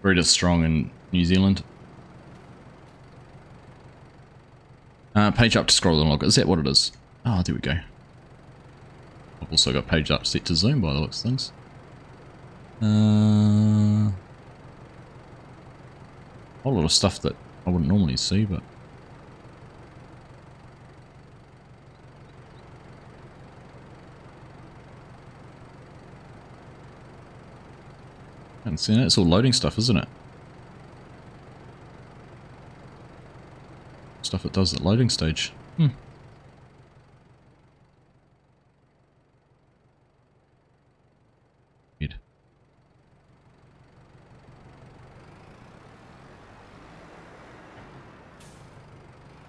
Breed strong in New Zealand. Page up to scroll and log. Is that what it is? Oh, there we go. I've also got page up set to zoom by the looks of things. A whole lot of stuff that I wouldn't normally see, but I haven't seen it. It's all loading stuff, isn't it? Stuff it does at loading stage. Weird.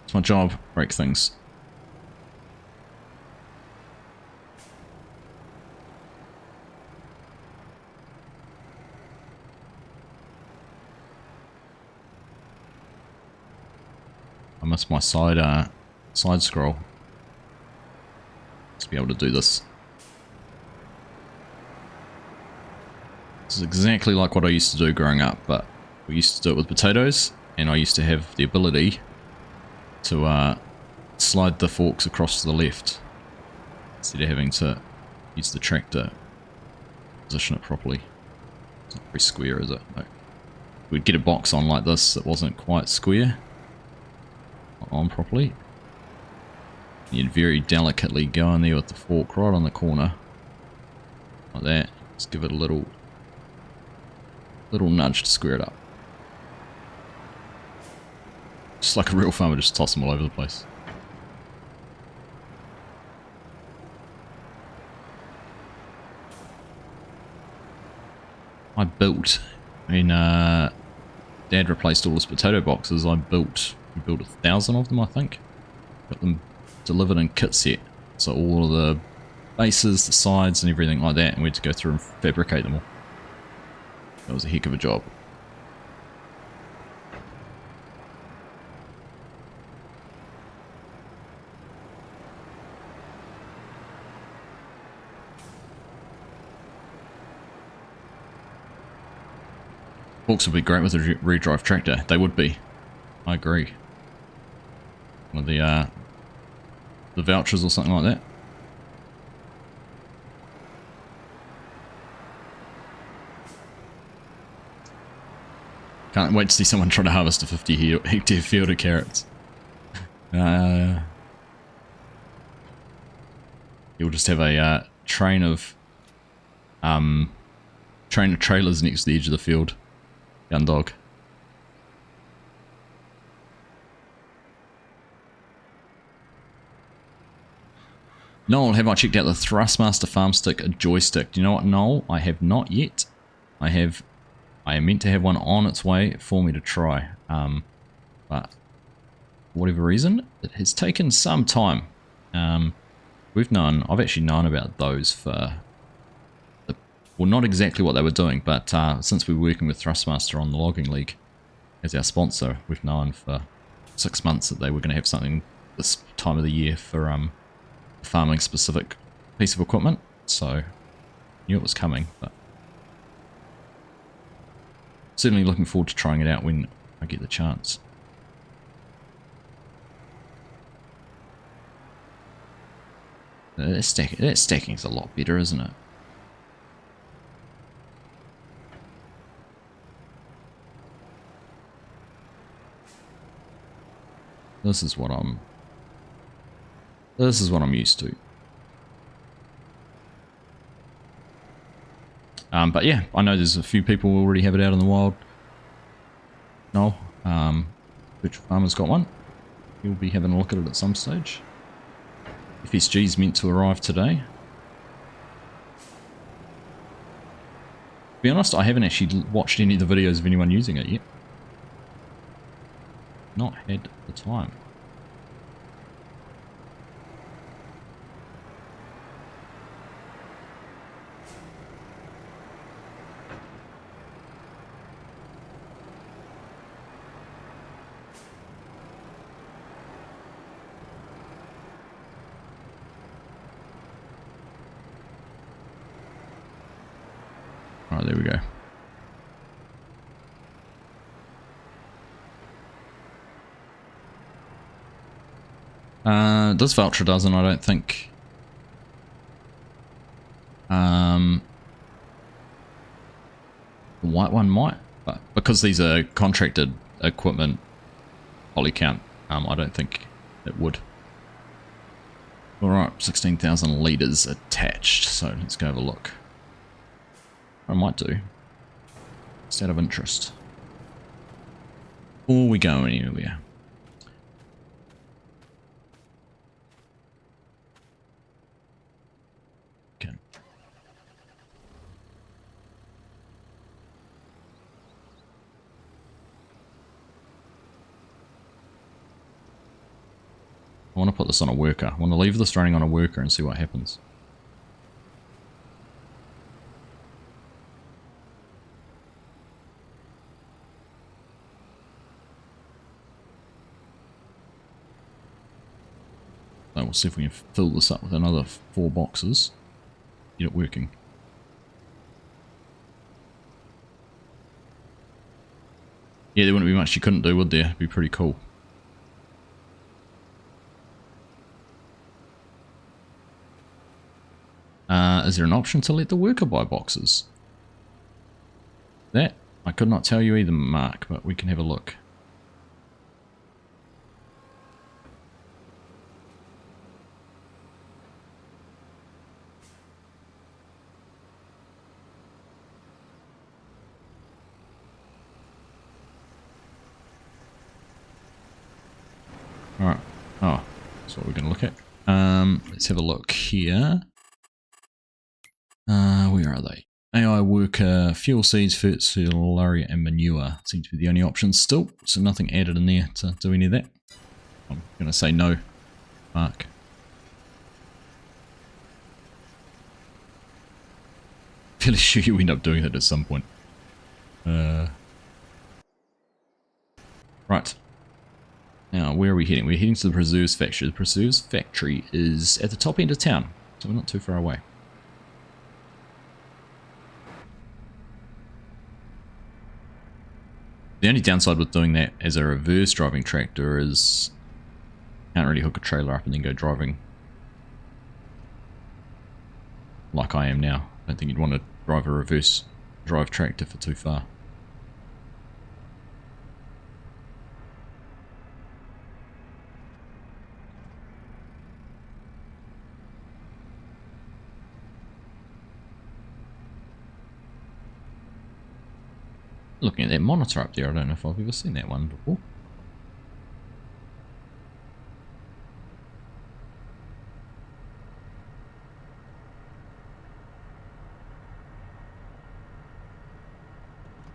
It's my job. Break things. I missed my side scroll. Let's be able to do this. This is exactly like what I used to do growing up, but we used to do it with potatoes, and I used to have the ability to slide the forks across to the left instead of having to use the tractor to position it properly. It's not very square, is it? No. We'd get a box on like this that wasn't quite square on properly. You'd very delicately go in there with the fork right on the corner Like that. Just give it a little nudge to square it up. Just like a real farmer, just toss them all over the place. I built, when Dad replaced all his potato boxes, we built 1,000 of them, I think. Got them delivered in kit set. So all of the bases, the sides and everything like that, and we had to go through and fabricate them all. That was a heck of a job. Forks would be great with a redrive tractor. They would be. I agree. One of the vouchers or something like that. Can't wait to see someone try to harvest a 50-hectare field of carrots. You'll just have a train of trailers next to the edge of the field. Gun dog. Noel, have I checked out the Thrustmaster Farm Stick joystick? Do you know what, Noel? I have not yet. I am meant to have one on its way for me to try. But for whatever reason, it has taken some time. I've actually known about those for, well, not exactly what they were doing, but since we were working with Thrustmaster on the Logging League as our sponsor, we've known for 6 months that they were going to have something this time of the year for a farming specific piece of equipment, so knew it was coming, but certainly looking forward to trying it out when I get the chance. That stacking's a lot better, isn't it? This is what I'm used to. But yeah, I know there's a few people who already have it out in the wild. No, Virtual Farmer's got one. He'll be having a look at it at some stage. FSG's meant to arrive today. To be honest, I haven't actually watched any of the videos of anyone using it yet. Not had the time. Alright, there we go. This voucher doesn't, I don't think. The white one might, but because these are contracted equipment poly count, I don't think it would. Alright, 16,000 litres attached, so let's go have a look. I might do. Just out of interest. Before we go anywhere. Okay. I want to put this on a worker. I want to leave this running on a worker and see what happens. So we'll see if we can fill this up with another 4 boxes. Get it working. Yeah, there wouldn't be much you couldn't do, would there? It'd be pretty cool. Is there an option to let the worker buy boxes? That I could not tell you either, Mark, but we can have a look. Alright. Oh, that's what we're going to look at. Let's have a look here. Where are they? AI worker, fuel seeds, fertilizer, and manure seem to be the only options still. So nothing added in there to do any of that. I'm going to say no, Mark. Fairly sure you end up doing that at some point. Right. Now, where are we heading? We're heading to the Preserves Factory. The Preserves Factory is at the top end of town, so we're not too far away. The only downside with doing that as a reverse driving tractor is you can't really hook a trailer up and then go driving like I am now. I don't think you'd want to drive a reverse drive tractor for too far. Looking at that monitor up there, I don't know if I've ever seen that one before.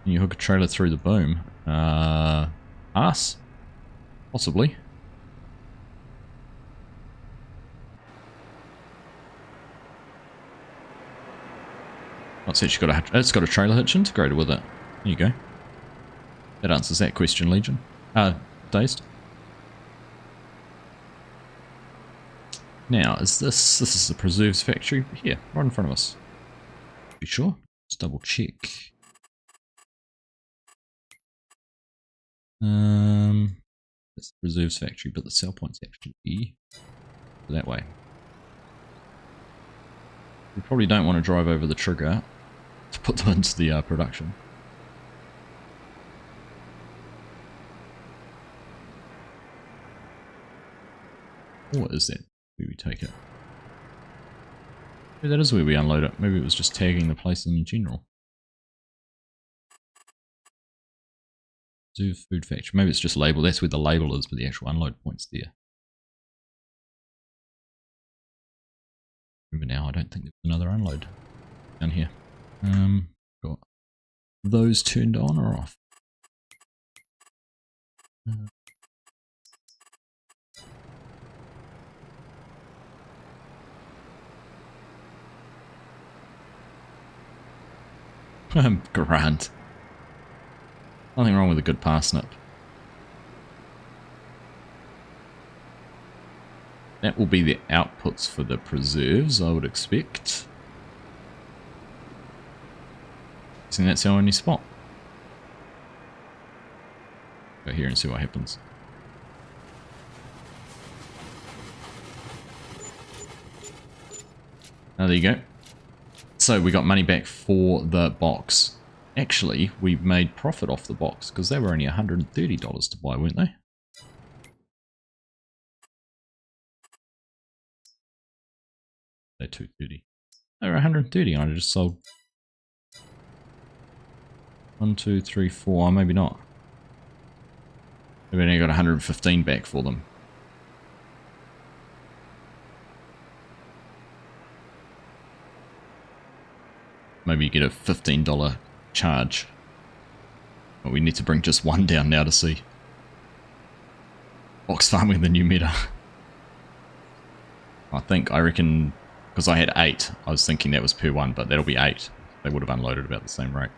Can you hook a trailer through the boom? Us? Possibly. It's actually got a trailer hitch integrated with it. There you go. That answers that question, Legion. Dazed. Now, is this is the Preserves Factory here, right in front of us. Be sure? Let's double check. That's the Preserves Factory, but the sell point's actually that way. We probably don't want to drive over the trigger to put them into the production. What is that? Where we take it? Maybe that is where we unload it. Maybe it was just tagging the place in general. Preserve Food Factory. Maybe it's just labeled. That's where the label is, but the actual unload point's there. Remember now, I don't think there's another unload down here. Got those turned on or off? Grand. Nothing wrong with a good parsnip. That will be the outputs for the preserves, I would expect. I think that's our only spot. Go here and see what happens. There you go. So we got money back for the box. Actually, we made profit off the box because they were only $130 to buy, weren't they? They're $230. They were $130 and I just sold 1, 2, 3, 4. Maybe not. Maybe I only got 115 back for them. Maybe you get a $15 charge. But we need to bring just one down now to see. Box farming the new meta. I reckon, because I had 8, I was thinking that was per one, but that'll be 8. They would have unloaded about the same rate.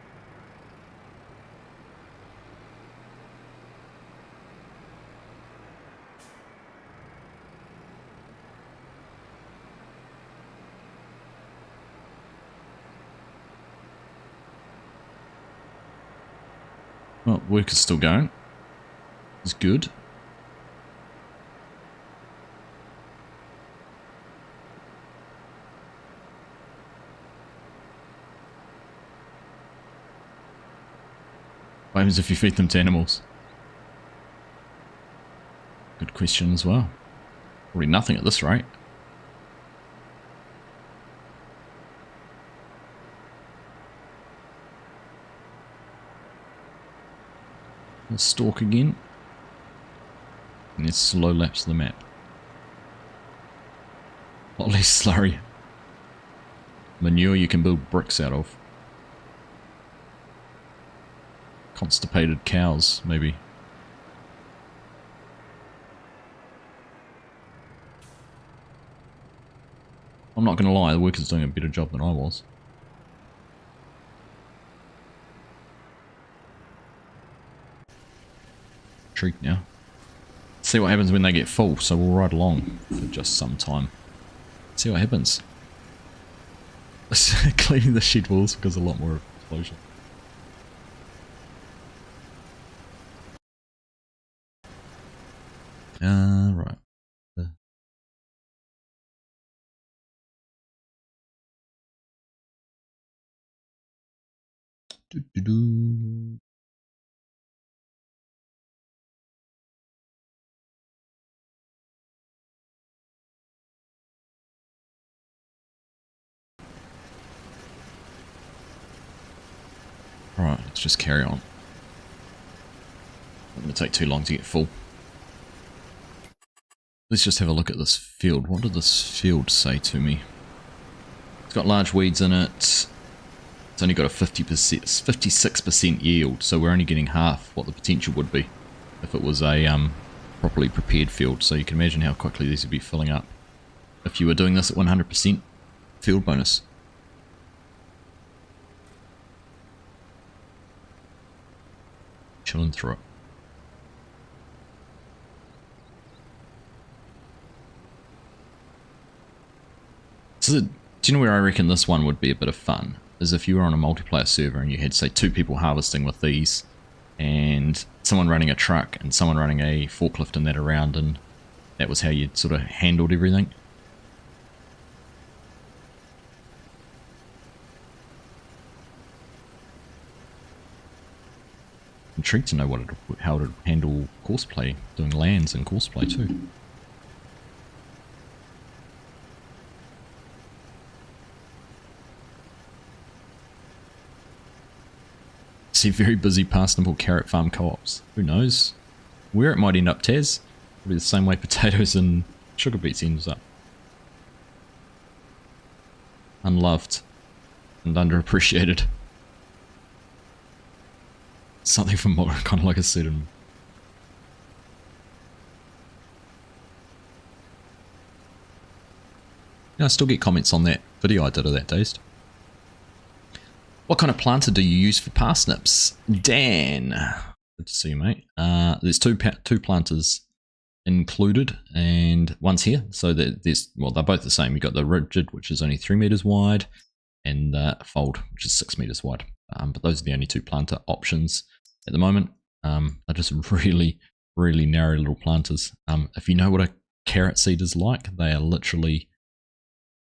Well, work is still going. It's good. What happens if you feed them to animals? Good question as well. Probably nothing at this rate. Let's stalk again. And there's slow laps of the map. A lot less slurry. Manure you can build bricks out of. Constipated cows, maybe. I'm not going to lie, the worker's doing a better job than I was. Treat now. See what happens when they get full, so we'll ride along for just some time. See what happens. Cleaning the shed walls because a lot more explosion. Right. Right, let's just carry on. Not going to take too long to get full. Let's just have a look at this field. What did this field say to me? It's got large weeds in it. It's only got a 56% yield, so we're only getting half what the potential would be if it was a properly prepared field. So you can imagine how quickly these would be filling up if you were doing this at 100% field bonus. Chilling through it. So do you know where I reckon this one would be a bit of fun? Is if you were on a multiplayer server and you had, say, 2 people harvesting with these, and someone running a truck and someone running a forklift and that around, and that was how you sort of handled everything. Intrigued to know how it would handle courseplay, doing lands and courseplay too. See very busy parsnip carrot farm co-ops. Who knows where it might end up, Taz? It'll be the same way potatoes and sugar beets ends up. Unloved and underappreciated. Something from more kind of like I said in... Yeah, I still get comments on that video I did of that, Dazed. What kind of planter do you use for parsnips? Dan. Good to see you, mate. There's two planters included, and one's here. So there's, well, they're both the same. You've got the rigid, which is only 3 meters wide, and the fold, which is 6 meters wide. But those are the only 2 planter options at the moment. They're just really, really narrow little planters. If you know what a carrot seed is like, they are literally,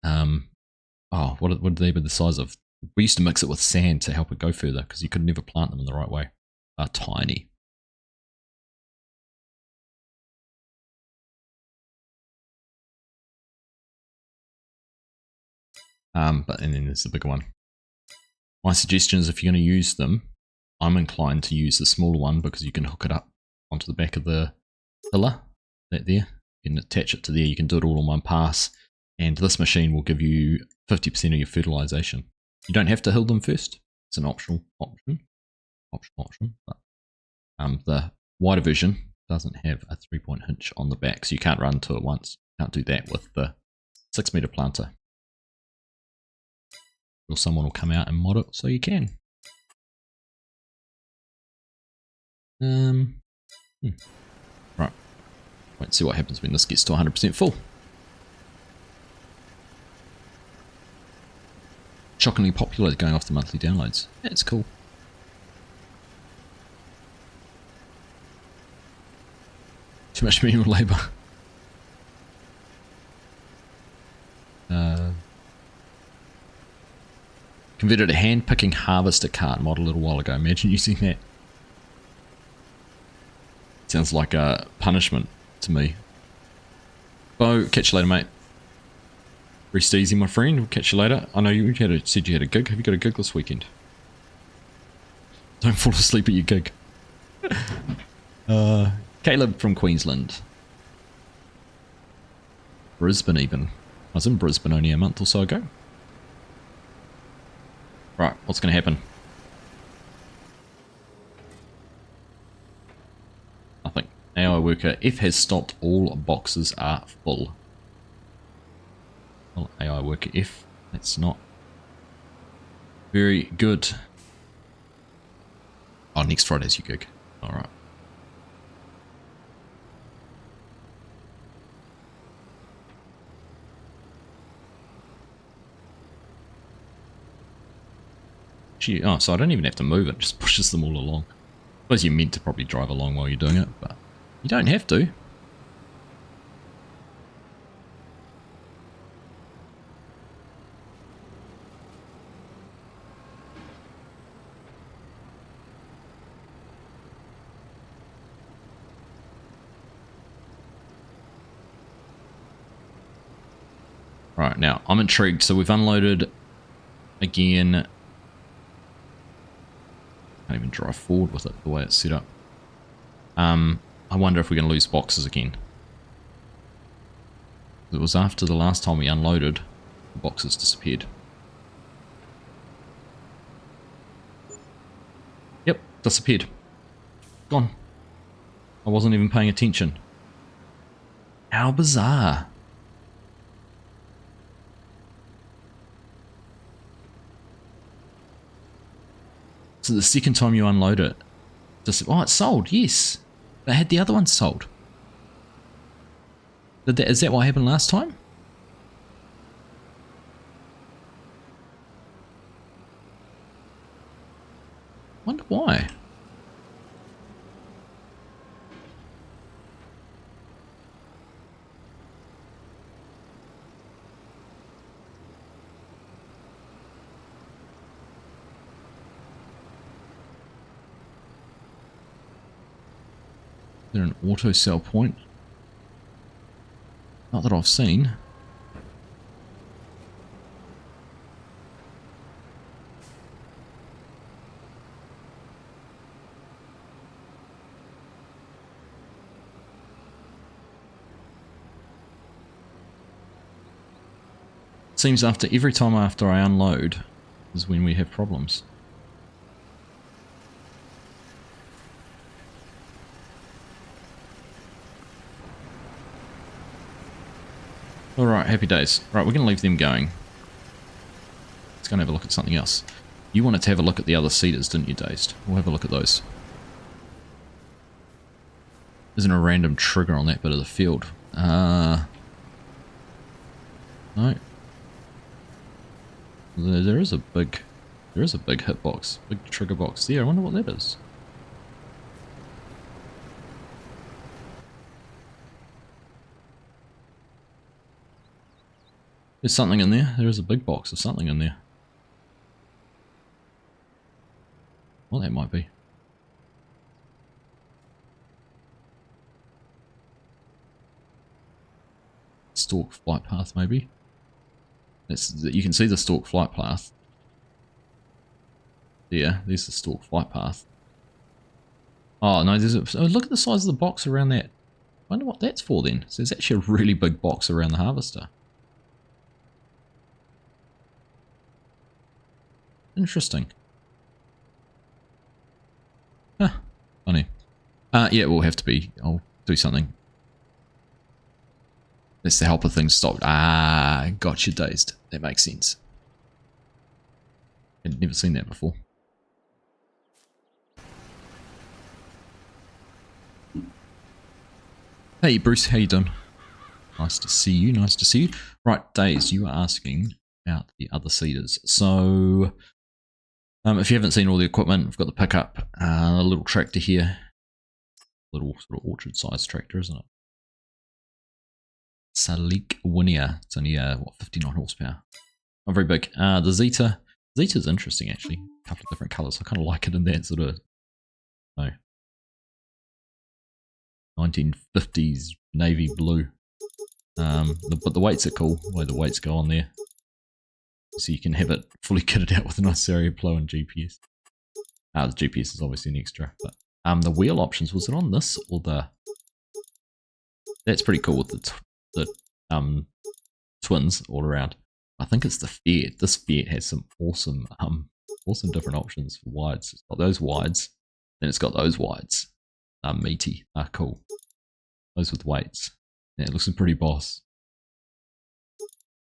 what would they be the size of? We used to mix it with sand to help it go further because you could never plant them in the right way. They're tiny. And then there's the bigger one. My suggestion is if you're going to use them, I'm inclined to use the smaller one because you can hook it up onto the back of the pillar. That there. You can attach it to there. You can do it all in one pass. And this machine will give you 50% of your fertilization. You don't have to hill them first. It's an optional option. But, the wider version doesn't have a 3-point hinge on the back, so you can't run to it once. You can't do that with the 6 meter planter. Or someone will come out and mod it so you can. Right. Wait and see what happens when this gets to 100% full. Shockingly popular going off the monthly downloads. Yeah, it's cool. Too much manual labour. Converted a hand-picking harvester cart mod a little while ago. Imagine using that. Sounds like a punishment to me. Bo, catch you later, mate. Rest easy, my friend. We'll catch you later. I know you said you had a gig. Have you got a gig this weekend? Don't fall asleep at your gig. Caleb from Queensland. Brisbane even. I was in Brisbane only a month or so ago. Right, what's going to happen? Nothing. AI worker F has stopped. All boxes are full. Well, AI worker F. That's not very good. Oh, next Friday's your gig. Alright. Gee, oh, so I don't even have to move it. It just pushes them all along. I suppose you're meant to probably drive along while you're doing it, but you don't have to. Right, now, I'm intrigued. So we've unloaded again. Can't even drive forward with it the way it's set up. I wonder if we're going to lose boxes again. It was after the last time we unloaded, the boxes disappeared. Yep, disappeared. Gone. I wasn't even paying attention. How bizarre. So the second time you unload it, oh, it's sold, yes. They had the other one sold. Is that what happened last time? Wonder why. Is there an auto sell point? Not that I've seen. Seems every time after I unload is when we have problems. Alright, happy days. Right, we're going to leave them going. Let's go and have a look at something else. You wanted to have a look at the other cedars, didn't you, Dazed? We'll have a look at those. Isn't a random trigger on that bit of the field? No. There is a big hitbox, big trigger box there. I wonder what that is. There's something in there. There is a big box of something in there. What that might be. Stalk flight path, maybe. You can see the stalk flight path. Yeah, there's the stalk flight path. Oh no, look at the size of the box around that. I wonder what that's for then. So there's actually a really big box around the harvester. Interesting. Huh, funny. Yeah, it will have to be. I'll do something. That's the helper thing stopped. Ah, gotcha, Dazed. That makes sense. I'd never seen that before. Hey Bruce, how you doing? Nice to see you, nice to see you. Right, Dazed, you were asking about the other cedars. So, if you haven't seen all the equipment, we've got the pickup, a little tractor here. Little sort of orchard-sized tractor, isn't it? Zalanka. It's only, what, 59 horsepower. Not very big. The Zeta's interesting, actually. A couple of different colours. I kind of like it in that sort of, no, 1950s navy blue. But the weights are cool, the way the weights go on there. So you can have it fully kitted out with a nice stereo plow and GPS. The GPS is obviously an extra, but the wheel options, was it on this or the... That's pretty cool with the twins all around. I think it's the Fiat. This Fiat has some awesome different options for wides. It's got those wides, then it's got those wides. Meaty, cool. Those with weights. Yeah, it looks pretty boss.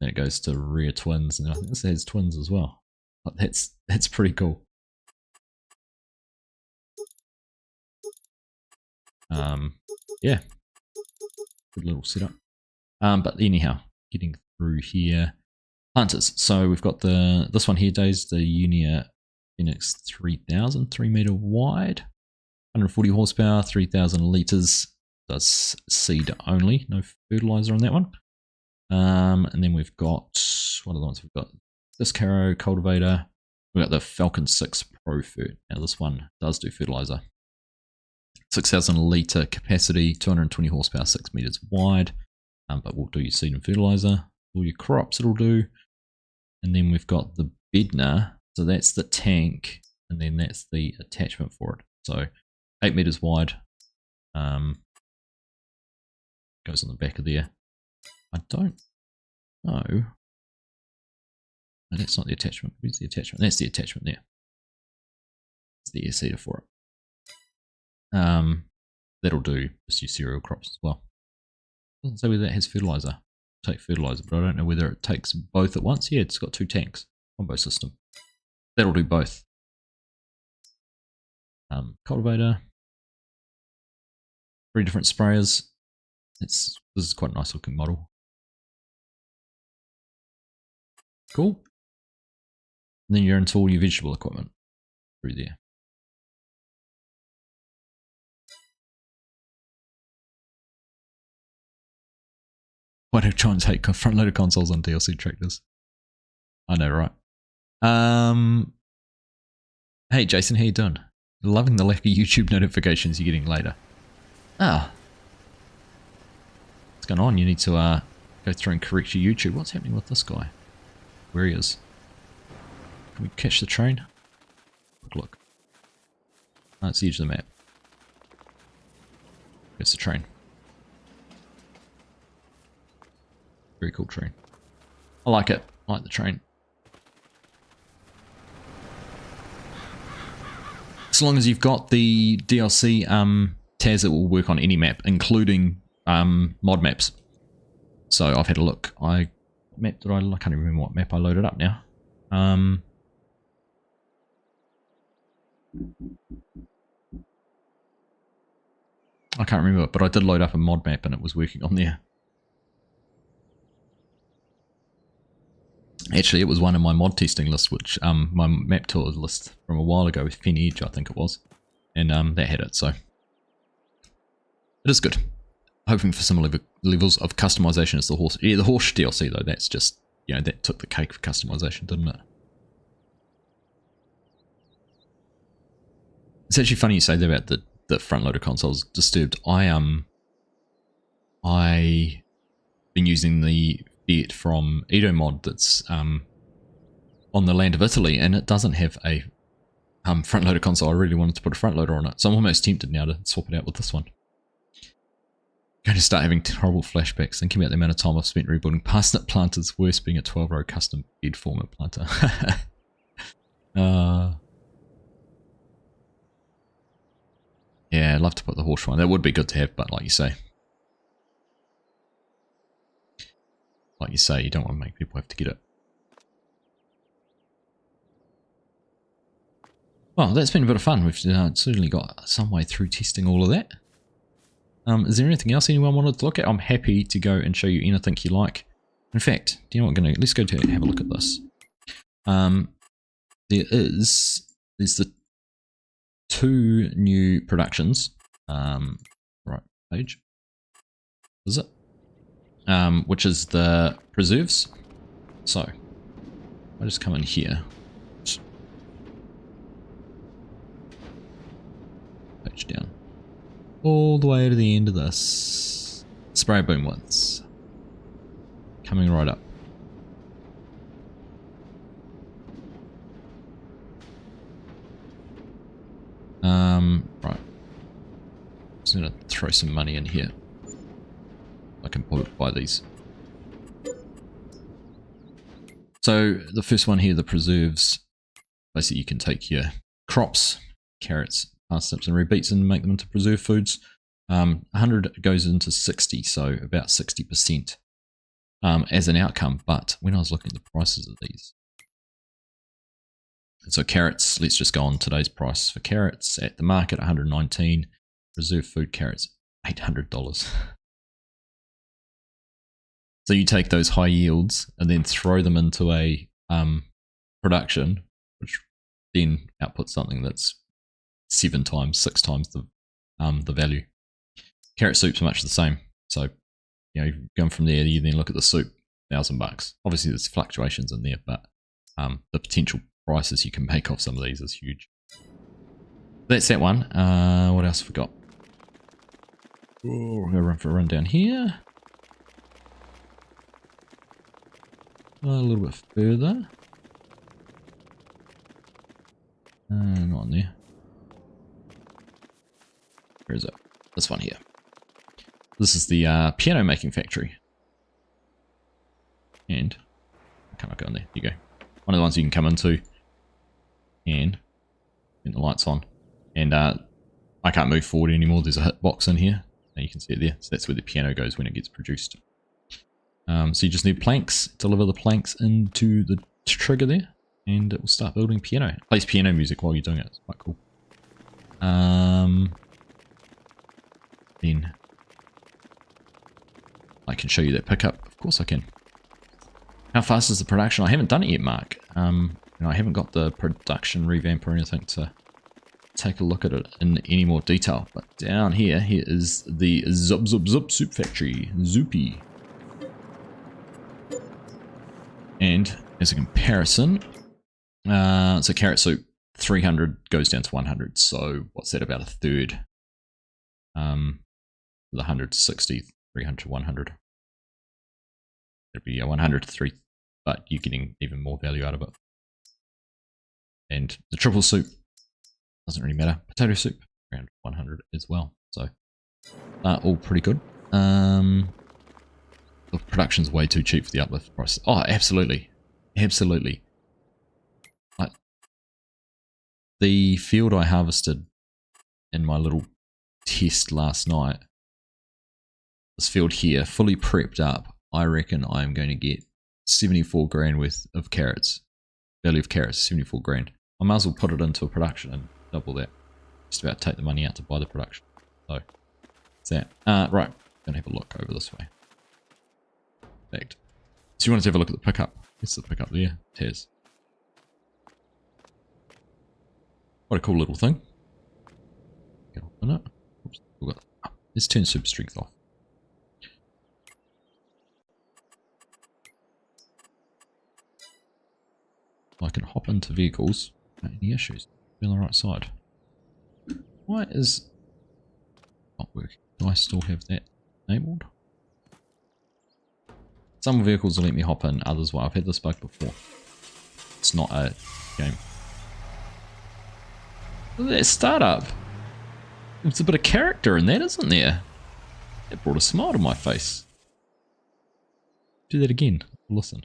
Then it goes to rear twins, and I think this has twins as well. But that's pretty cool. Yeah, good little setup. But anyhow, getting through here, planters. So we've got this one here, Days, the Unia Phoenix 3000, 3 meter wide, 140 horsepower, 3000 liters. Does seed only, no fertilizer on that one. And then we've got, what are the ones we've got? This Caro cultivator. We've got the Falcon 6 Pro Fert. Now this one does do fertilizer. 6,000 litre capacity, 220 horsepower, 6 meters wide. But we'll do your seed and fertilizer. All your crops it'll do. And then we've got the Bednar. So that's the tank, and then that's the attachment for it. So 8 meters wide. Goes on the back of there. I don't know. No, that's not the attachment. Where's the attachment? That's the attachment there. It's the air seeder for it. That'll do just your cereal crops as well. Doesn't say whether that has fertilizer. Take fertilizer, but I don't know whether it takes both at once. Yeah, it's got 2 tanks. Combo system. That'll do both. Cultivator. 3 different sprayers. This is quite a nice looking model. Cool. And then you're into all your vegetable equipment through there. Why do Giants hate front loader consoles on DLC tractors? I know, right? Hey Jason, how you doing? Loving the lack of YouTube notifications you're getting later. What's going on? You need to go through and correct your YouTube. What's happening with this guy? Where he is? Can we catch the train? Look. Oh, it's the edge of the map. It's the train. Very cool train. I like it. I like the train. As long as you've got the DLC TAS, it will work on any map, including mod maps. So I've had a look. I can't even remember what map I loaded up now. I can't remember, but I did load up a mod map and it was working on there. Actually, it was one of my mod testing lists, which my map tour list from a while ago with Fen Edge, I think it was, and that had it. So it is good. Hoping for similar levels of customization as the horse. Yeah, the horse DLC though, that's just, you know, that took the cake for customization, didn't it? It's actually funny you say that about the front loader consoles disturbed. I've been using the Fiat from Edo mod that's on the land of Italy, and it doesn't have a front loader console. I really wanted to put a front loader on it, so I'm almost tempted now to swap it out with this one. Going to start having horrible flashbacks thinking about the amount of time I've spent rebuilding parsnip planters, worse being a 12-row custom bed format planter. Yeah, I'd love to put the horse one. That would be good to have, but like you say, you don't want to make people have to get it. Well, that's been a bit of fun. We've certainly got some way through testing all of that. Is there anything else anyone wanted to look at? I'm happy to go and show you anything you like. In fact, do you know what I'm going to... Let's go to have a look at this. There's the 2 new productions. Right page. Is it? Which is the preserves. So, I just come in here. Page down. All the way to the end of this. Spray boom widths. Coming right up. Right. Just gonna throw some money in here. I can buy these. So the first one here, the preserves, basically you can take your crops, carrots, parsnips and red beets and make them into preserved foods. 100 goes into 60, so about 60% as an outcome. But when I was looking at the prices of these, so carrots, let's just go on today's price for carrots at the market, 119. Preserved food carrots, $800. So you take those high yields and then throw them into a production, which then outputs something that's 7 times, 6 times the value. Carrot soup's much the same. So, you know, going from there, you then look at the soup, $1,000. Obviously, there's fluctuations in there, but the potential prices you can make off some of these is huge. That's that one. What else have we got? We're going to run for a run down here. A little bit further. Not on there. Where is it? This one here. This is the piano making factory. And I can't go in there. Here you go. One of the ones you can come into and turn the lights on. And I can't move forward anymore. There's a hitbox in here. And you can see it there. So that's where the piano goes when it gets produced. So you just need planks, deliver the planks into the trigger there, and it will start building piano. It plays piano music while you're doing it. It's quite cool. Then I can show you that pickup. Of course I can. How fast is the production? I haven't done it yet, Mark. I haven't got the production revamp or anything to take a look at it in any more detail. But down here is the Zup Soup Factory. Zoopy. And as a comparison, so carrot soup, 300 goes down to 100. So what's that, about a third? The 100 to 60, 300 to 100. It'd be 100 to 3, but you're getting even more value out of it. And the triple soup, doesn't really matter. Potato soup, around 100 as well. So all pretty good. The production's way too cheap for the uplift price. Oh, absolutely. Absolutely. The field I harvested in my little test last night, this field here, fully prepped up, I reckon I'm going to get 74 grand worth of carrots. Value of carrots, 74 grand. I might as well put it into a production and double that. Just about take the money out to buy the production. So, that's that. Right, going to have a look over this way. Fact. So you want to have a look at the pickup. It's the pickup there. Taz. What a cool little thing. Get off in it. Oops. Let's turn super strength off. I can hop into vehicles without any issues. Be on the right side. Why is not working? Do I still have that enabled? Some vehicles will let me hop in, others will. I've had this bug before. It's not a game. Look at that startup. There's a bit of character in that, isn't there? It brought a smile to my face. Do that again. Listen.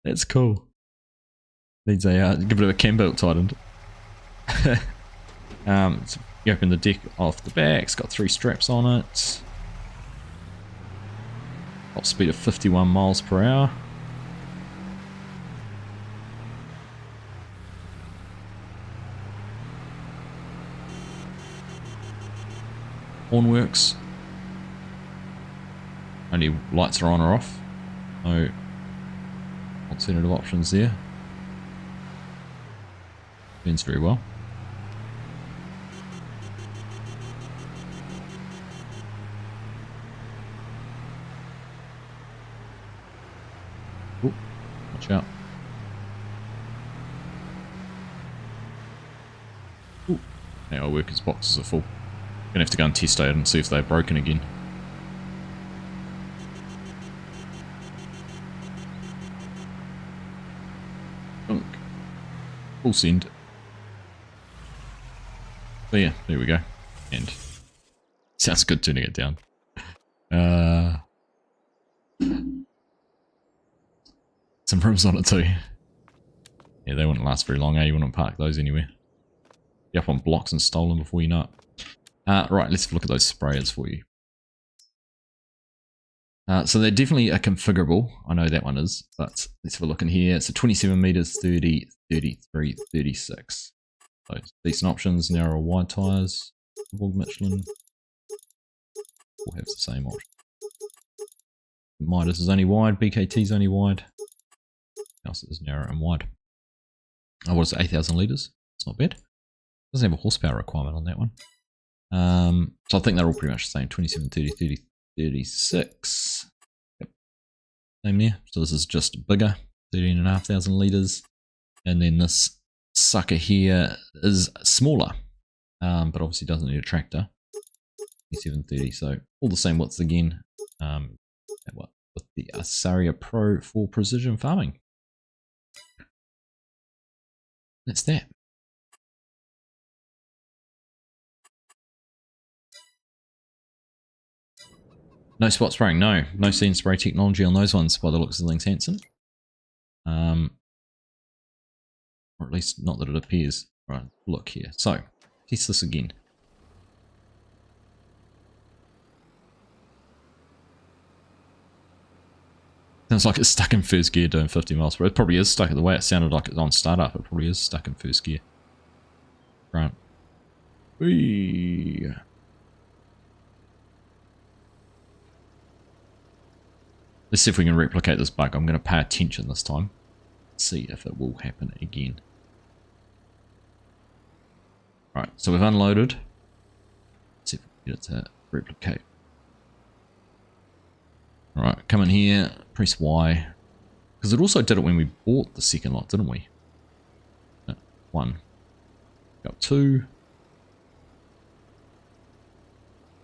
That's cool. Needs a give it a cam belt tightened. So you open the deck off the back. It's got 3 straps on it. Top speed of 51 miles per hour. Horn works. Only lights are on or off. No alternative options there. Burns very well. Ooh, watch out. Ooh, now our workers' boxes are full. Gonna have to go and test out and see if they're broken again. Full send. But yeah, there we go. And sounds good turning it down. Some rims on it too. Yeah, they wouldn't last very long, eh? You wouldn't park those anywhere. Be up on blocks and stolen before you know it. Right, let's have a look at those sprayers for you. So they definitely are configurable. I know that one is, but let's have a look in here. So 27 meters, 30, 33, 36. So decent options, narrow or wide tyres. Michelin all have the same option. Midas is only wide, BKT is only wide. Else is narrow and wide. Oh, what is it, 8,000 litres? It's not bad. Doesn't have a horsepower requirement on that one. So I think they're all pretty much the same. 27, 30, 30, 36. Yep. Same there. So this is just bigger, 13,500 litres. And then this sucker here is smaller, but obviously doesn't need a tractor. 2730. So all the same widths again. With the Argsy Pro for precision farming. That's that. No spot spraying, no seed spray technology on those ones by the looks of things, Hanson. Or at least not that it appears. Right, look here. So, test this again. Sounds like it's stuck in first gear doing 50 miles per hour. It probably is stuck. The way it sounded like it's on startup, it probably is stuck in first gear. Right. Whee. Let's see if we can replicate this bug. I'm going to pay attention this time. See if it will happen again. Right, so we've unloaded. Let's see if we can get it to replicate. Alright, come in here, press Y. Because it also did it when we bought the second lot, didn't we? No, 1. Got 2.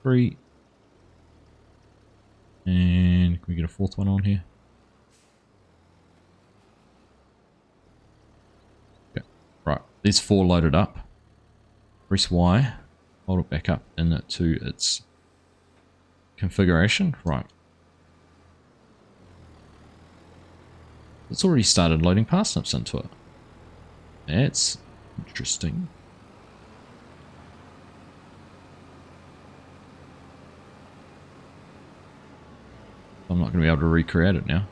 3. And can we get a 4th one on here? Okay, right. There's 4 loaded up. Press Y. Hold it back up into its configuration. Right. It's already started loading parsnips into it. That's interesting. I'm not going to be able to recreate it now.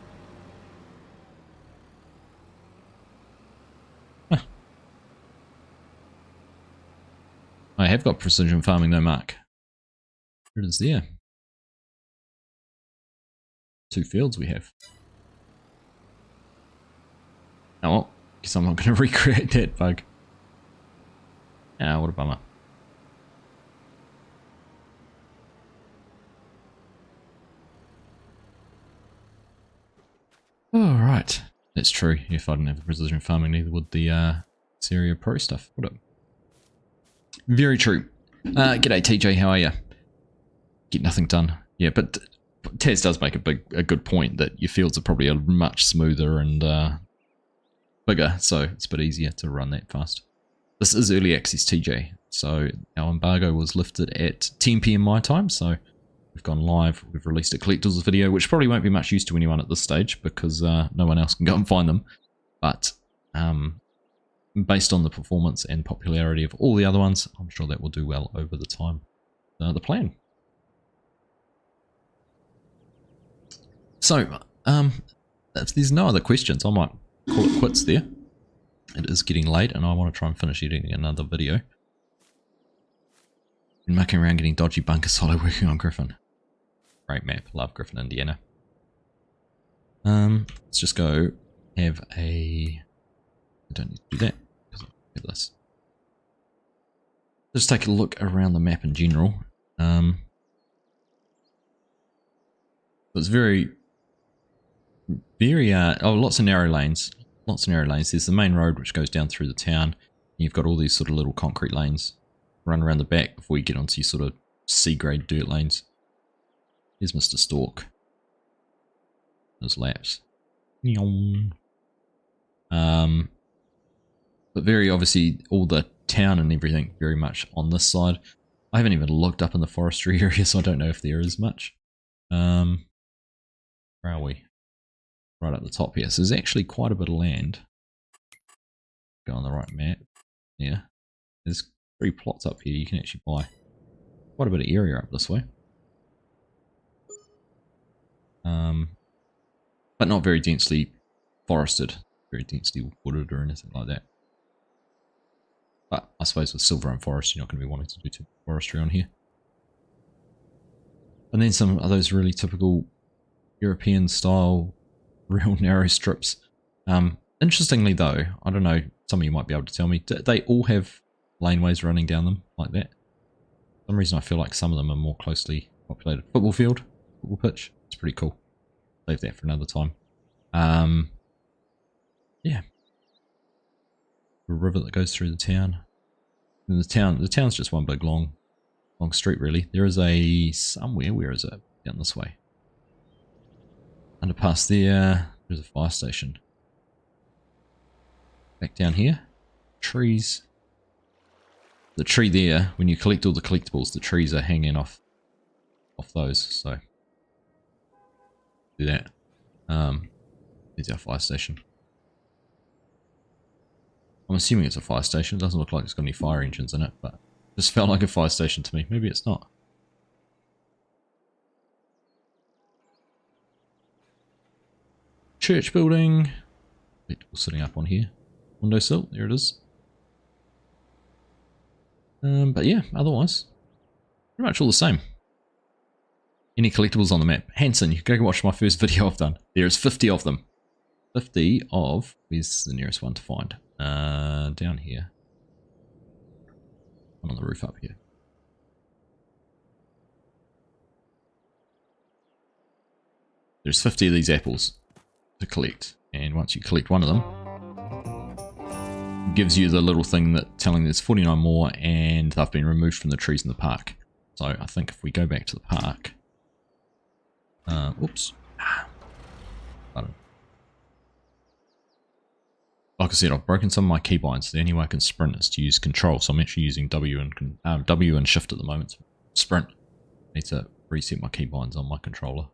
Huh. I have got precision farming though, Mark. It is there. 2 fields we have. Oh well, guess I'm not going to recreate that bug. Ah, what a bummer. Oh, right. That's true. If I didn't have the precision farming, neither would the Argsy Pro stuff, would it? Very true. G'day TJ, how are you? Get nothing done. Yeah, but Taz does make a good point that your fields are probably a much smoother and bigger, so it's a bit easier to run that fast. This is early access TJ, so our embargo was lifted at 10 PM my time, so we've gone live. We've released a Collectibles video, which probably won't be much use to anyone at this stage because no one else can go and find them. But based on the performance and popularity of all the other ones, I'm sure that will do well over the time. The plan. So, if there's no other questions, I might call it quits there. It is getting late and I want to try and finish editing another video. Been mucking around getting dodgy bunker solo working on Griffin. Great map, love Griffin, Indiana. Let's just go have a... I don't need to do that because I have this. Just take a look around the map in general. It's very, lots of narrow lanes. Lots of narrow lanes. There's the main road which goes down through the town. You've got all these sort of little concrete lanes run around the back before you get onto your sort of C-grade dirt lanes. Here's Mr. Stork. Those laps. But very obviously all the town and everything very much on this side. I haven't even looked up in the forestry area, so I don't know if there is much. Where are we? Right at the top here. So there's actually quite a bit of land. Go on the right map. Yeah. There's 3 plots up here. You can actually buy quite a bit of area up this way. But not very densely forested. Very densely wooded or anything like that. But I suppose with silver and forest, you're not going to be wanting to do too much forestry on here. And then some of those really typical European style real narrow strips. Interestingly though, I don't know, some of you might be able to tell me, do they all have laneways running down them like that? For some reason I feel like some of them are more closely populated. Football field, football pitch, it's pretty cool. Save that for another time. Yeah. A river that goes through the town. And the town's just one big long street really. There is a somewhere, where is it? Down this way. Underpass there. There's a fire station. Back down here. Trees. The tree there, when you collect all the collectibles, the trees are hanging off those, so do that. There's our fire station. I'm assuming it's a fire station. It doesn't look like it's got any fire engines in it, but it just felt like a fire station to me. Maybe it's not. Church building. Sitting up on here. Windowsill. There it is. But yeah, otherwise, pretty much all the same. Any collectibles on the map? Hanson, you can go watch my first video I've done. There's 50 of them. 50 of, where's the nearest one to find? Down here. I'm on the roof up here. There's 50 of these apples to collect, and once you collect one of them, it gives you the little thing that telling there's 49 more and they've been removed from the trees in the park. So I think if we go back to the park, whoops, button. Like I said, I've broken some of my keybinds. The only way I can sprint is to use control, so I'm actually using W and shift at the moment. Sprint. I need to reset my keybinds on my controller.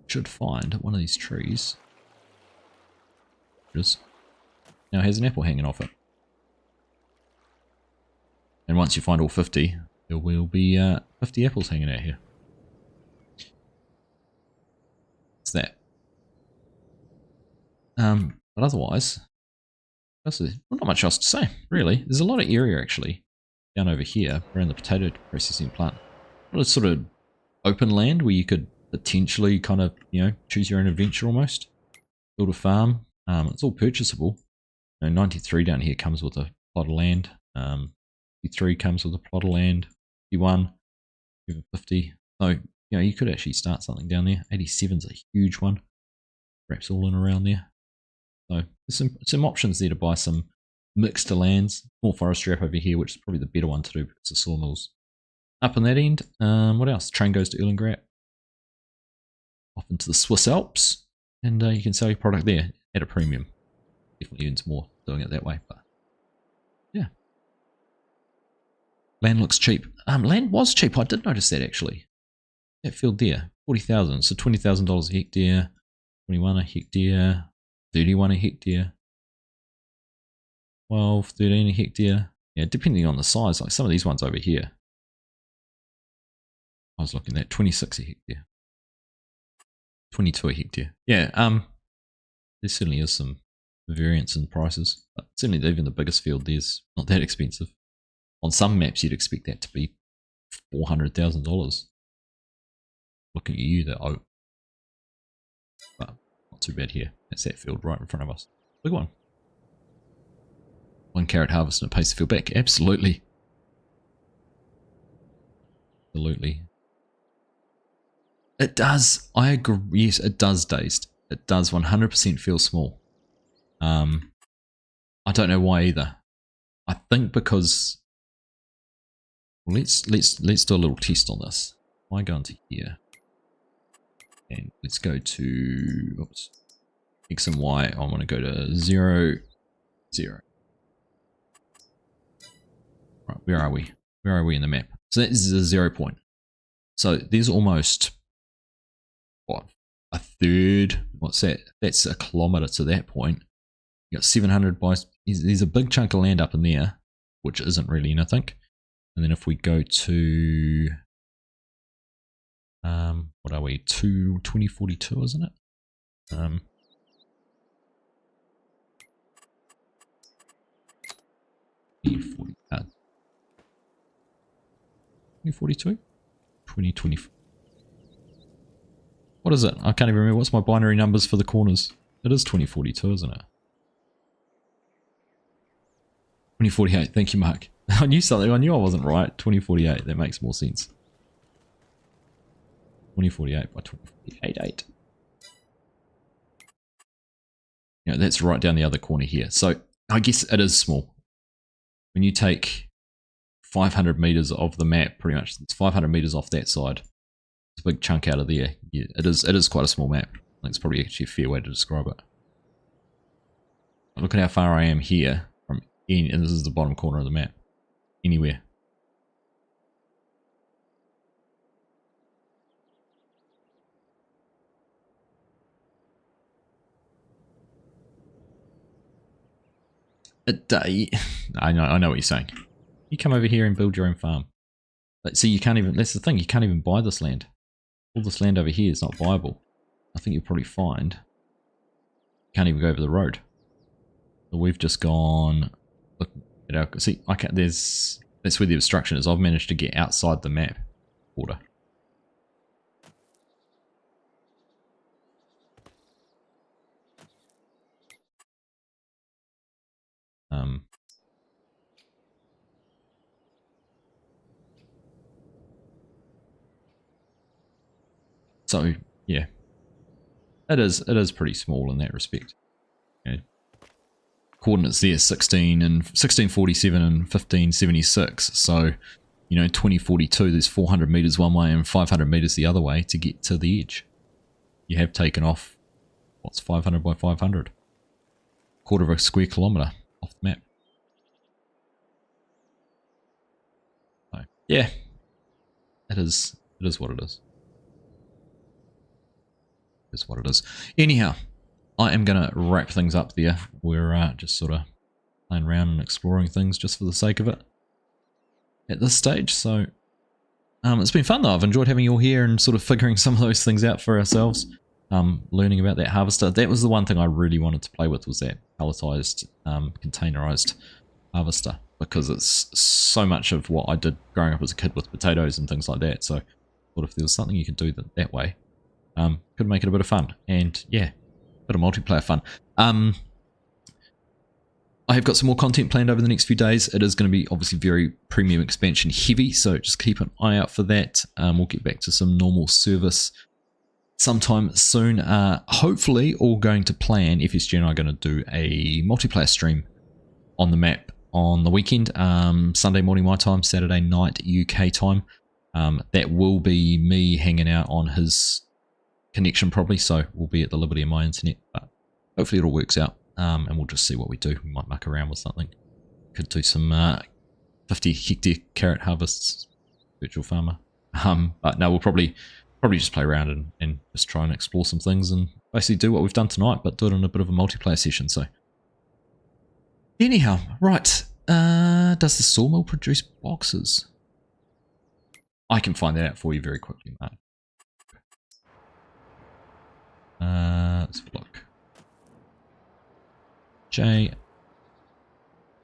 Should find one of these trees. Just now has an apple hanging off it. And once you find all 50, there will be 50 apples hanging out here. It's that. But otherwise, not much else to say, really. There's a lot of area actually down over here around the potato processing plant. A lot of sort of open land where you could potentially kind of, choose your own adventure almost. Build a farm. It's all purchasable. 93 down here comes with a plot of land. 53 comes with a plot of land. 51, even 50. So, you could actually start something down there. 87's a huge one. Wraps all in around there. So there's some options there to buy some mixed lands. More forestry up over here, which is probably the better one to do because the sawmills up on that end. What else? Train goes to Erlangrad. Off into the Swiss Alps. And you can sell your product there at a premium. Definitely earns more doing it that way. But yeah. Land looks cheap. Land was cheap. I did notice that actually. That field there. 40,000. So $20,000 a hectare. 21 a hectare. 31 a hectare. 12, 13 a hectare. Yeah, depending on the size. Like some of these ones over here. I was looking at 26 a hectare. 22 a hectare. Yeah, there certainly is some variance in prices. But certainly even the biggest field there's not that expensive. On some maps you'd expect that to be $400,000. Looking at you, that but not too bad here. That's that field right in front of us. Big one. 1 carrot harvest and it pays the field back. Absolutely. Absolutely. It does. I agree. Yes, it does, Dazed. It does 100% feel small. I don't know why either. I think because let's do a little test on this. I go into here and let's go to oops, X and Y. I want to go to 0, 0. Right, where are we? Where are we in the map? So this is a 0 point. So there's almost, what, a third? What's that? That's a kilometre to that point. You got 700 by, there's a big chunk of land up in there, which isn't really anything. And then if we go to, what are we, 2042, isn't it? 2042? 2020. What is it? I can't even remember. What's my binary numbers for the corners? It is 2042, isn't it? 2048. Thank you, Mark. I knew something. I knew I wasn't right. 2048. That makes more sense. 2048 by 2048. Yeah, that's right down the other corner here. So I guess it is small. When you take 500 meters of the map, pretty much, it's 500 meters off that side. It's a big chunk out of there. Yeah, it is quite a small map. I think it's probably actually a fair way to describe it. Look at how far I am here from any, and this is the bottom corner of the map. Anywhere. A day. I know what you're saying. You come over here and build your own farm. But see, you can't even, that's the thing, you can't even buy this land. All this land over here is not viable. I think you'll probably find you can't even go over the road. So we've just gone, look at our, see, I can't, that's where the obstruction is. I've managed to get outside the map border. So yeah, it is pretty small in that respect. Okay. Coordinates there 16 and 1647 and 1576. So you know 2042. There's 400 meters one way and 500 meters the other way to get to the edge. You have taken off what's 500 by 500, quarter of a square kilometer off the map. So yeah, it is what it is. Is what it is. Anyhow, I am going to wrap things up there. We're just sort of playing around and exploring things just for the sake of it at this stage. So it's been fun though. I've enjoyed having you all here and sort of figuring some of those things out for ourselves. Learning about that harvester. That was the one thing I really wanted to play with, was that palletized, containerized harvester, because it's so much of what I did growing up as a kid with potatoes and things like that. So I thought if there was something you could do that way, could make it a bit of fun. And yeah, a bit of multiplayer fun. I have got some more content planned over the next few days. It is going to be obviously very premium expansion heavy, so just keep an eye out for that. We'll get back to some normal service sometime soon. Hopefully all going to plan. FSG and I are going to do a multiplayer stream on the map on the weekend, Sunday morning my time, Saturday night UK time. That will be me hanging out on his connection probably, so we'll be at the liberty of my internet, but hopefully it all works out, and we'll just see what we do. We might muck around with something. Could do some 50 hectare carrot harvests, virtual farmer. But no, we'll probably just play around and just try and explore some things and basically do what we've done tonight, but do it in a bit of a multiplayer session. So anyhow, right, does the sawmill produce boxes? I can find that out for you very quickly, Mark. Let's have a look. J.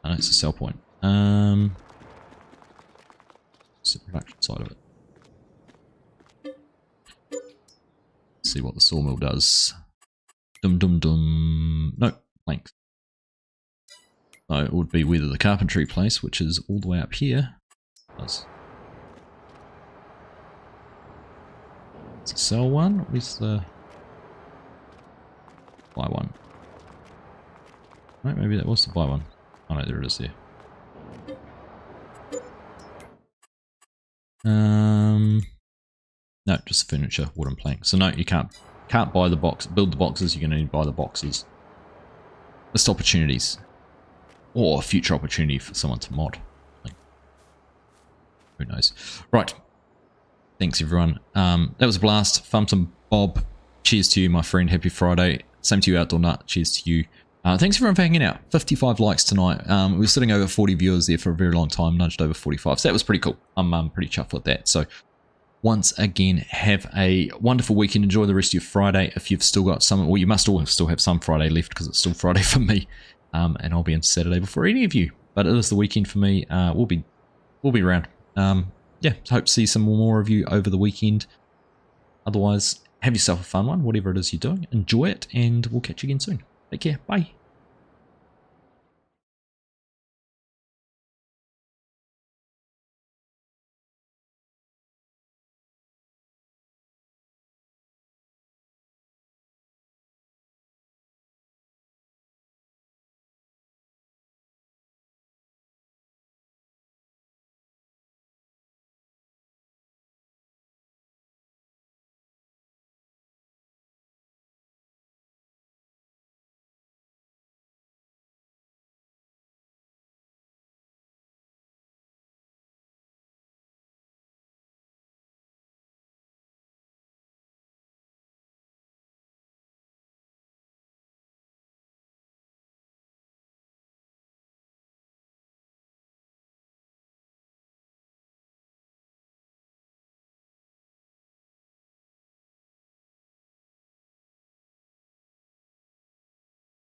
Oh, it's a sell point. It's the production side of it. Let's see what the sawmill does. Dum dum dum. No, length. So it would be whether the carpentry place, which is all the way up here, does. It's a sell one. Where's the buy one? Right, maybe that was the buy one. Oh no, there it is there. No, just furniture, wooden plank. So no, you can't buy the box, build the boxes. You can only buy the boxes. Missed opportunities, or a future opportunity for someone to mod. Like, who knows? Right. Thanks, everyone. That was a blast. Thumpton Bob, cheers to you, my friend. Happy Friday. Same to you, Outdoor Nut. Cheers to you. Thanks, everyone, for hanging out. 55 likes tonight. We were sitting over 40 viewers there for a very long time, nudged over 45. So that was pretty cool. I'm pretty chuffed with that. So once again, have a wonderful weekend. Enjoy the rest of your Friday. If you've still got some, well, you must all still have some Friday left because it's still Friday for me. And I'll be on Saturday before any of you. But it is the weekend for me. We'll be around. Yeah, hope to see some more of you over the weekend. Otherwise, have yourself a fun one, whatever it is you're doing. Enjoy it, and we'll catch you again soon. Take care. Bye.